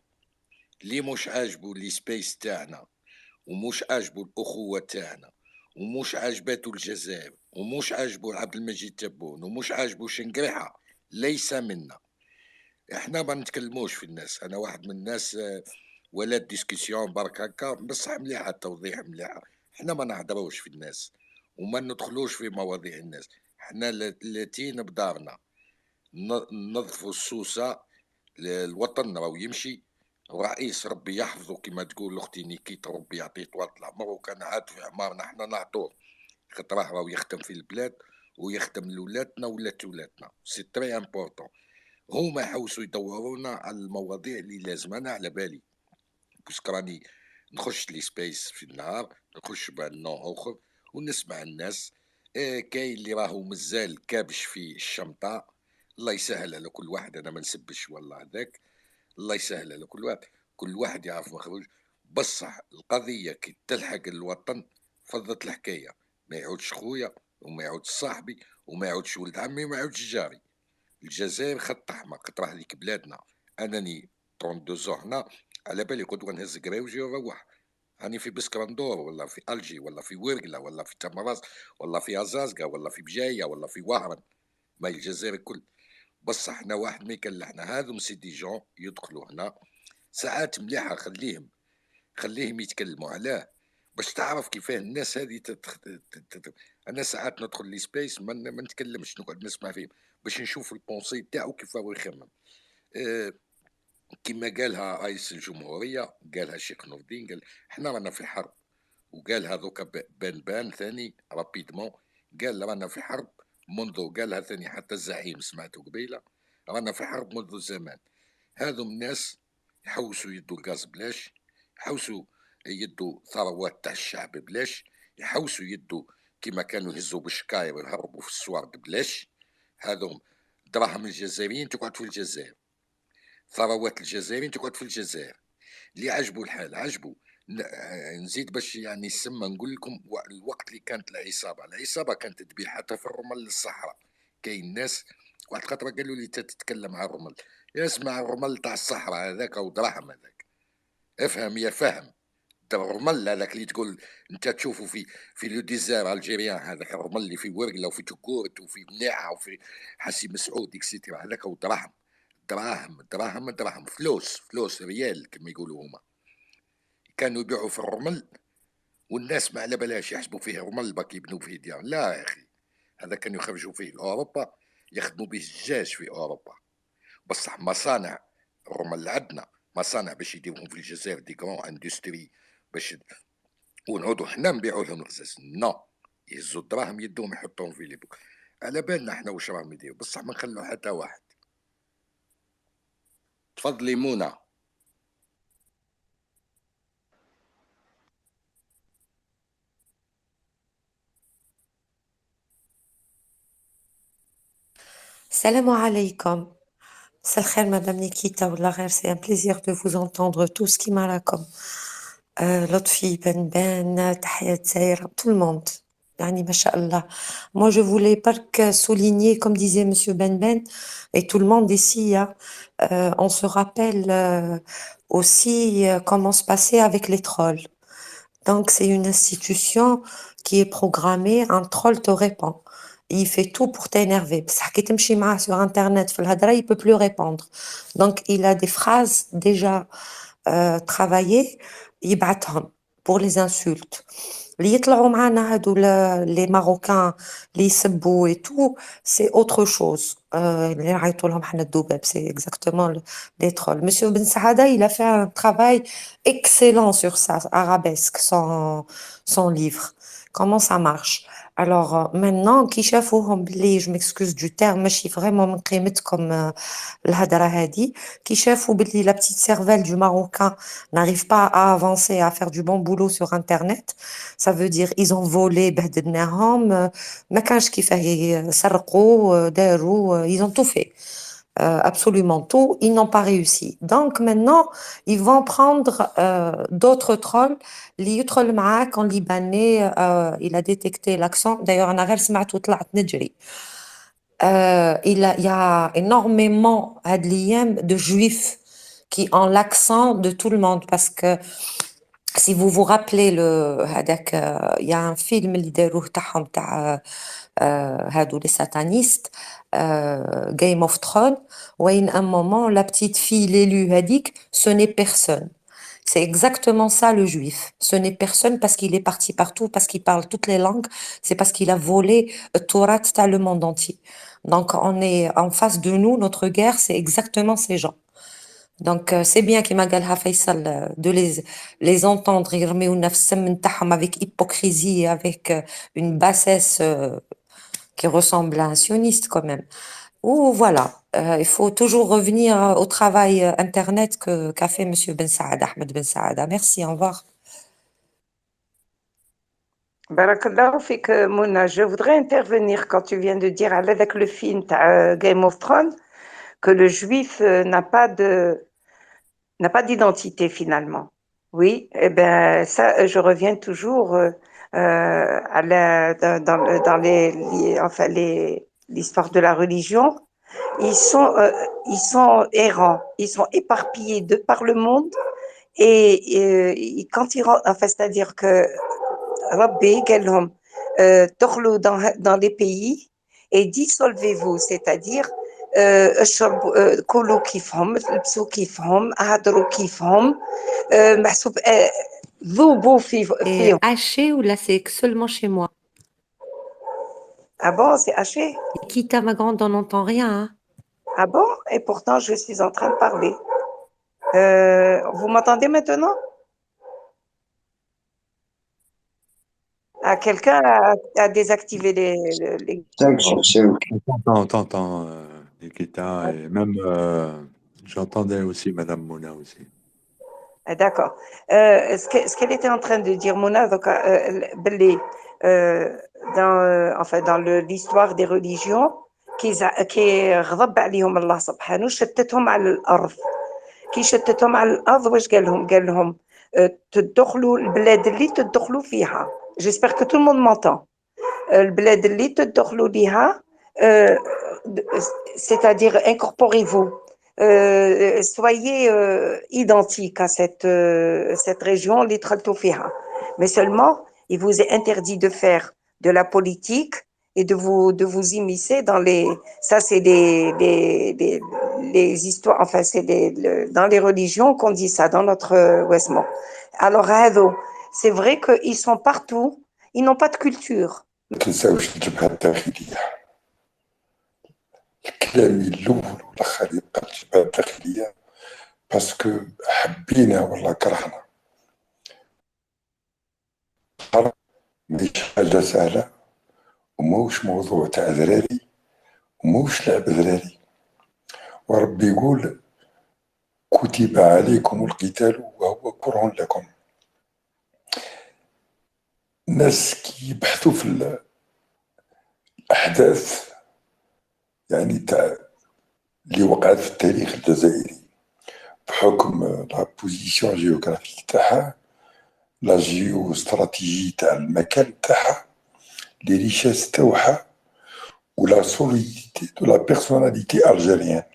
اللي مش عاجبو لي سبيس تاعنا، ومش عاجبو الاخوه تاعنا، ومش عاجباتو الجزائر، ومش عاجبو عبد المجيد تبون، ومش عاجبو شنقريحه، ليس منا. احنا ما نتكلموش في الناس. انا واحد من الناس ولا ديسكسيون برك هكا بصح مليحه، توضيح مليحه. احنا ما نهضروش في الناس وما ندخلوش في مواضيع الناس. احنا لاتين بدارنا نظفوا السوسه. الوطن راهو يمشي، رئيس ربي يحفظه كما تقول اختي نيكيت، ربي يعطيه طول العمر، وكان عاد في عمارنا احنا نعطوه، خاطر راهو يخدم في البلاد ويخدم لولادنا ولاد ولادنا. سي تري امبورطون. هما يحوسوا يدورونا على المواضيع اللي لازم. انا على بالي باسكو راني نخش لي سبيس في النهار، نخش بنوع اخر ونسمع الناس. كاين اللي راهو مازال كابش في الشمطه، الله يسهل على كل واحد. انا ما نسبش والله هذاك، الله يسهل على كل واحد، كل واحد يعرف مخرج. بصح القضيه كي تلحق الوطن فضت الحكايه. ما يعودش خويا، وما يعودش صاحبي، وما يعودش ولد عمي، وما يعودش جاري. الجزائر خط احمر، خاطر هذيك بلادنا. انني 32 هنا، على بالي غدوه نهز قراوجي ونروح. راني في بسكرندور، ولا في الجي، ولا في ورقله، ولا في تمراس، ولا في ازازقه، ولا في بجايه، ولا في وهران، ما الجزائر كل. بصح احنا واحد ما يكلحنا. هذم سي دي جون يدخلوا هنا ساعات مليحه، خليهم يتكلموا علاه باش تعرف كيفاه الناس هذه انا ساعات ندخل لي سبيس ما نتكلمش، نقعد نسمع فيهم باش نشوف البونسي تاعو كيف هو يخمم. كما قالها رئيس الجمهوريه، قالها الشيخ نور الدين، قال احنا رانا في حرب. وقالها دوكا بان ثاني رابيدمون، قال رانا في حرب منذ، قالها ثاني حتى الزعيم سمعته قبيله، رانا في حرب منذ زمان. هذو الناس يحوسوا يدوا الغاز بلاش، يحوسوا يدوا ثروات تاع الشعب بلاش، يحوسوا يدوا كما كانوا يهزوا بالشكاير ويهربوا في السوارد بلاش. هذوم دراهم الجزائريين تقعد في الجزائر، ثروات الجزائريين تقعد في الجزائر. اللي عجبوا الحال عجبوا. نزيد باش يعني السمه نقول لكم، الوقت اللي كانت العصابه كانت تبيع حتى في الرمل للصحراء. كاين ناس واحد خطره قالوا لي تتكلم عن الرمل، اسمع الرمل تاع الصحراء هذاك ودراهم هذاك، افهم يا فهم. الرمل هذاك اللي تقول انت تشوفه في لو ديزير الجيريان، هذاك الرمل اللي في ورقله وفي تكورت وفي مناعه وفي حسي مسعود اكسيتيرا، هذاك ودراهم دراهم فلوس ريال كما يقولوا هما. كانوا يبيعوا في الرمل والناس ما على بلاش، يحسبوا فيه رمل باك يبنوا فيه ديار. لا يا اخي، هذا كانوا يخرجوا فيه لاوروبا، يخدموا به الدجاج في اوروبا. بصح مصانع الرمل عندنا، مصانع باش يديروهم في الجزائر دي كرون اندستري باش ونعودوا حنا نبيعوا لهم الغزاز. نو، يهزوا الدراهم يدوهم يحطوهم في ليبوك. على بالنا احنا واش راهم يديروا، بصح ما نخلوا حتى واحد. تفضلي منى. Salam alaikum. مساء الخير مدام نيكيتا والله غير سي ان بليزير دو فوز انتوندر تو سكي معاكم لطفي بنبان تحية زايرة tout le monde يعني ما شاء الله. Moi je voulais pas que souligner comme disait monsieur Ben et tout le monde ici hein, on se rappelle aussi comment se passait avec les trolls. Donc c'est une institution qui est programmée, un troll te répond. Il fait tout pour t'énerver. بصح كي تمشي معاه sur internet في الهضرة il peut plus répondre. Donc il a des phrases déjà travaillées يبعثهم pour les insultes. اللي يطلعوا معانا هادو les Marocains اللي يسبوا et tout c'est autre chose. اللي نعيطوا لهم حنا الدباب c'est exactement les trolls. Monsieur Ben Saada il a fait un travail excellent sur ça, Arabesque, son livre. Comment ça marche? Alors maintenant كي شافوهم بلي je m'excuse du terme ماشي vraiment من قيمتكم الهضره هادي كي شافوا بلي la petite cervelle du Marocain n'arrive pas à avancer à faire du bon boulot sur internet ça veut dire ils ont volé بهدلناهم ما كانش كيفاه يسرقوا داروا ils ont tout fait absolument tout, ils n'ont pas réussi. Donc maintenant, ils vont prendre d'autres trolls. اللي يدخل معاك en libanais, il a détecté l'accent. D'ailleurs, أنا غير سمعت وطلعت نجري. Il y a énormément هاد الأيام de juifs qui ont l'accent de tout le monde parce que si vous vous rappelez هذاك il y a un film اللي داروه تاعهم تاع هادو les satanistes Game of Thrones وين un moment la petite fille l'élu هذيك ce n'est personne. C'est exactement ça le juif. Ce n'est personne parce qu'il est parti partout, parce qu'il parle toutes les langues, c'est parce qu'il a volé Torah تاع le monde entier. Donc on est en face de nous, notre guerre c'est exactement ces gens. Donc c'est bien كيما قالها فيصل de les entendre يرميو نفس السم نتاعهم avec hypocrisie avec une bassesse qui ressemble à un sioniste quand même. Ou voilà, il faut toujours revenir au travail internet qu'a fait monsieur Ben Saada, Ahmed Ben Saada. Merci, au revoir. Barakallahu fik Mouna, je voudrais intervenir quand tu viens de dire avec le film Game of Thrones que le juif n'a pas d'identité finalement. Oui, et ben ça, je reviens toujours dans l'histoire de la religion. Ils sont errants, ils sont éparpillés de par le monde et quand ils rentrent, enfin, c'est-à-dire que Rabbi قال لهم دخلوا dans les pays et dissolvez-vous, c'est-à-dire اشربوا كلوا كيفهم لبسوا كيفهم هضروا كيفهم محسوب ذوبوا فيهم. Haché ou là c'est seulement chez moi? Ah bon, c'est haché? Kita ma grande, on n'entend rien. Hein? Ah bon? Et pourtant je suis en train de parler. Vous m'entendez maintenant? Ah, quelqu'un a désactivé les... T'entends, Nikita, et même j'entendais aussi Madame Mona aussi. D'accord. Ce qu'elle était en train de dire, Mona, donc, dans l'histoire des religions, كي غضب عليهم الله سبحانه شتتهم على الأرض. كي شتتهم على الأرض واش قال لهم تدخلوا البلاد اللي تدخلوا فيها. J'espère que tout le monde m'entend. البلاد اللي تدخلوا ليها c'est-à-dire incorporez-vous. Soyez identiques à cette région, mais seulement il vous est interdit de faire de la politique et de vous immiscer dans ça c'est les histoires, enfin c'est dans les religions qu'on dit ça, dans notre ouest-mont. Alors c'est vrai qu'ils sont partout, ils n'ont pas de culture. الكلام الاول والاخر يبقى الجبهه الداخليه باسكو حبينا ولا كرهنا ماشي حاجه سهله وماهوش موضوع تاع ذراري وماهوش لعب ذراري. وربي يقول كتب عليكم القتال وهو كره لكم. ناس كي يبحثوا في الأحداث يعني تاع اللي وقعت في التاريخ الجزائري بحكم لا بوزيسيون جيوغرافيك تاعها، لا جيو استراتيجي تاع المكان تاعها، لي ريشيس تاعها ولا solidité de la personnalité algérienne.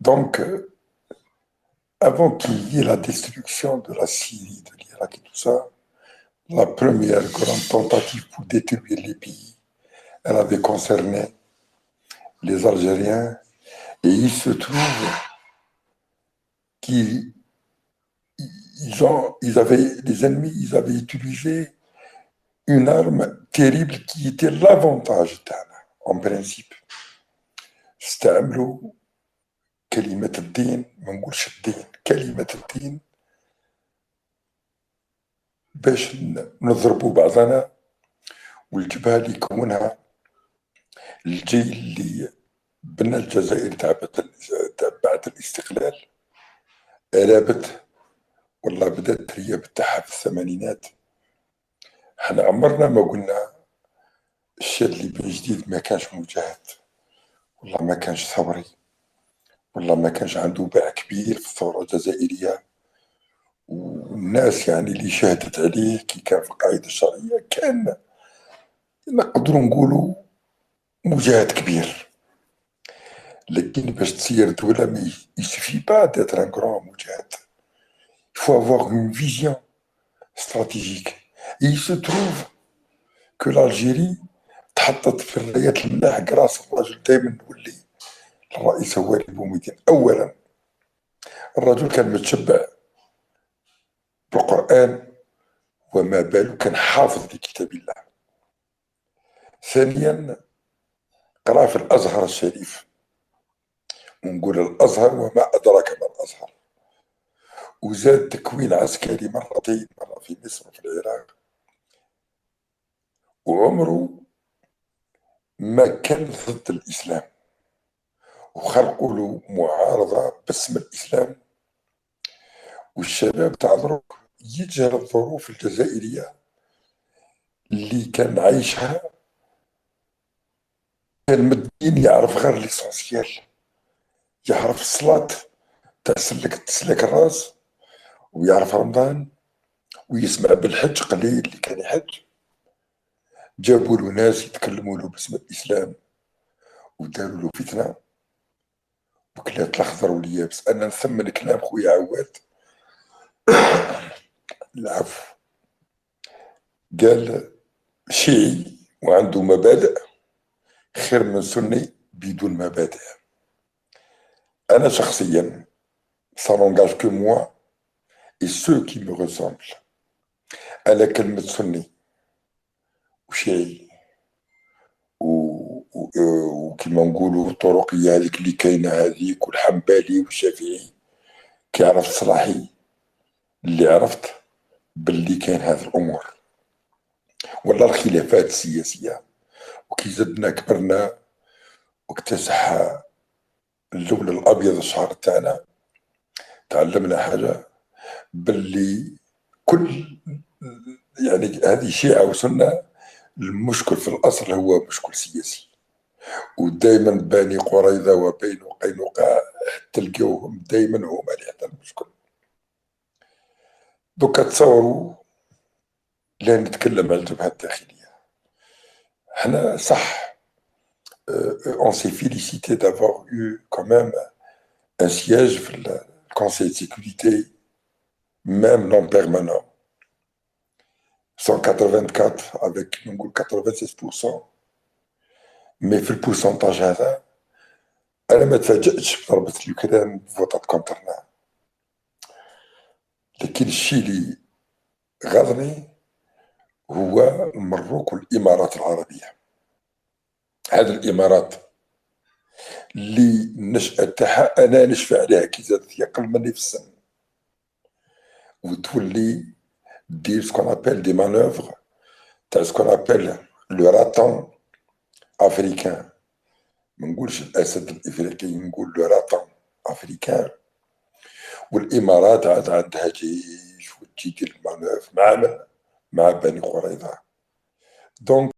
Donc, avant qu'il y ait la destruction de la Syrie, de l'Irak et tout ça, la première grande tentative pour détruire les pays, elle avait concerné les Algériens, et il se trouve qu'ils avaient, les ennemis, ils avaient utilisé une arme terrible qui était l'avantage en principe. استعملوا كلمة الدين، ما نقولش الدين، كلمة الدين باش نضربوا بعضنا، والجبهة اللي كونها الجيل اللي بنى الجزائر بعد الاستقلال قلبت والله بدات الترياب تاعها في الثمانينات. حنا عمرنا ما قلنا الشادلي بن جديد ما كانش مجاهد، والله ما كانش ثوري، والله ما كانش عنده باع كبير في الثورة الجزائرية. والناس يعني اللي شهدت عليه كي كان في القاعدة الشرعية كان نقدروا نقولوا مجاهد كبير. لكن باش تصير دولة ما يسوفي با داتر ان كرون مجاهد، il faut avoir une vision stratégique. Et il se trouve que l'Algérie تحطت في الرايات الملاح كراس الرجل دائما نولي الرئيس هو بومدين. اولا الرجل كان متشبع بالقرآن وما باله كان حافظ لكتاب الله. ثانيا قرأ في الأزهر الشريف، ونقول الأزهر وما أدراك ما الأزهر، وزاد تكوين عسكري مرتين، مرة في مصر وفي العراق، وعمره ما كان ضد الإسلام، وخلقوا له معارضة باسم الإسلام. والشباب تاع دروك يجهل الظروف الجزائرية اللي كان عايشها، كان مدين يعرف غير ليسونسيال، يعرف الصلاة تسلك الراس، ويعرف رمضان، ويسمع بالحج قليل اللي كان يحج. جابوا له ناس يتكلموا له باسم الإسلام وداروا له فتنة وكلات الأخضر واليابس. أنا نثمن كلام خويا عواد العفو، قال شيعي وعنده مبادئ خير من سني بدون مبادئ. أنا شخصيا ça n'engage que moi et ceux qui me ressemblent على كلمة سني وشيعي وكما نقولوا الطرقية هذيك اللي كاينة هذيك، والحنبلي والشافعي. كي عرفت صلاحي اللي عرفت باللي كاين هذه الأمور ولا الخلافات السياسية، وكي زدنا كبرنا واكتسح اللون الأبيض الشعر تاعنا، تعلمنا حاجة باللي كل يعني هذه شيعة وسنة، المشكل في الأصل هو مشكل سياسي. ودائما بني قريظة وبين قينقاع تلقاوهم دائما هما اللي حتى المشكل. دوكا تصوروا لا نتكلم على الجبهة الداخلية. حنا صح on s'est félicité d'avoir eu quand même un siège في le Conseil de sécurité, même non permanent. 184 avec 96%. مي في البورسونتاج هذا انا ما تفاجأتش بضربة اليوكران فوتات كونترنا. لكن الشيء اللي غاضني هو المروك والامارات العربية. هذه الامارات اللي النشأة تاعها انا نشفع عليها كي زادت يقل مني في السن، وتولي دير سكون ابل دي مانوفر تاع سكون ابل لو راتون افريكان، ما نقولش الاسد الافريقي، نقول لو راتون افريكان. والامارات عاد عندها جيش وتجي دير المانوف مع بني قريظه. دونك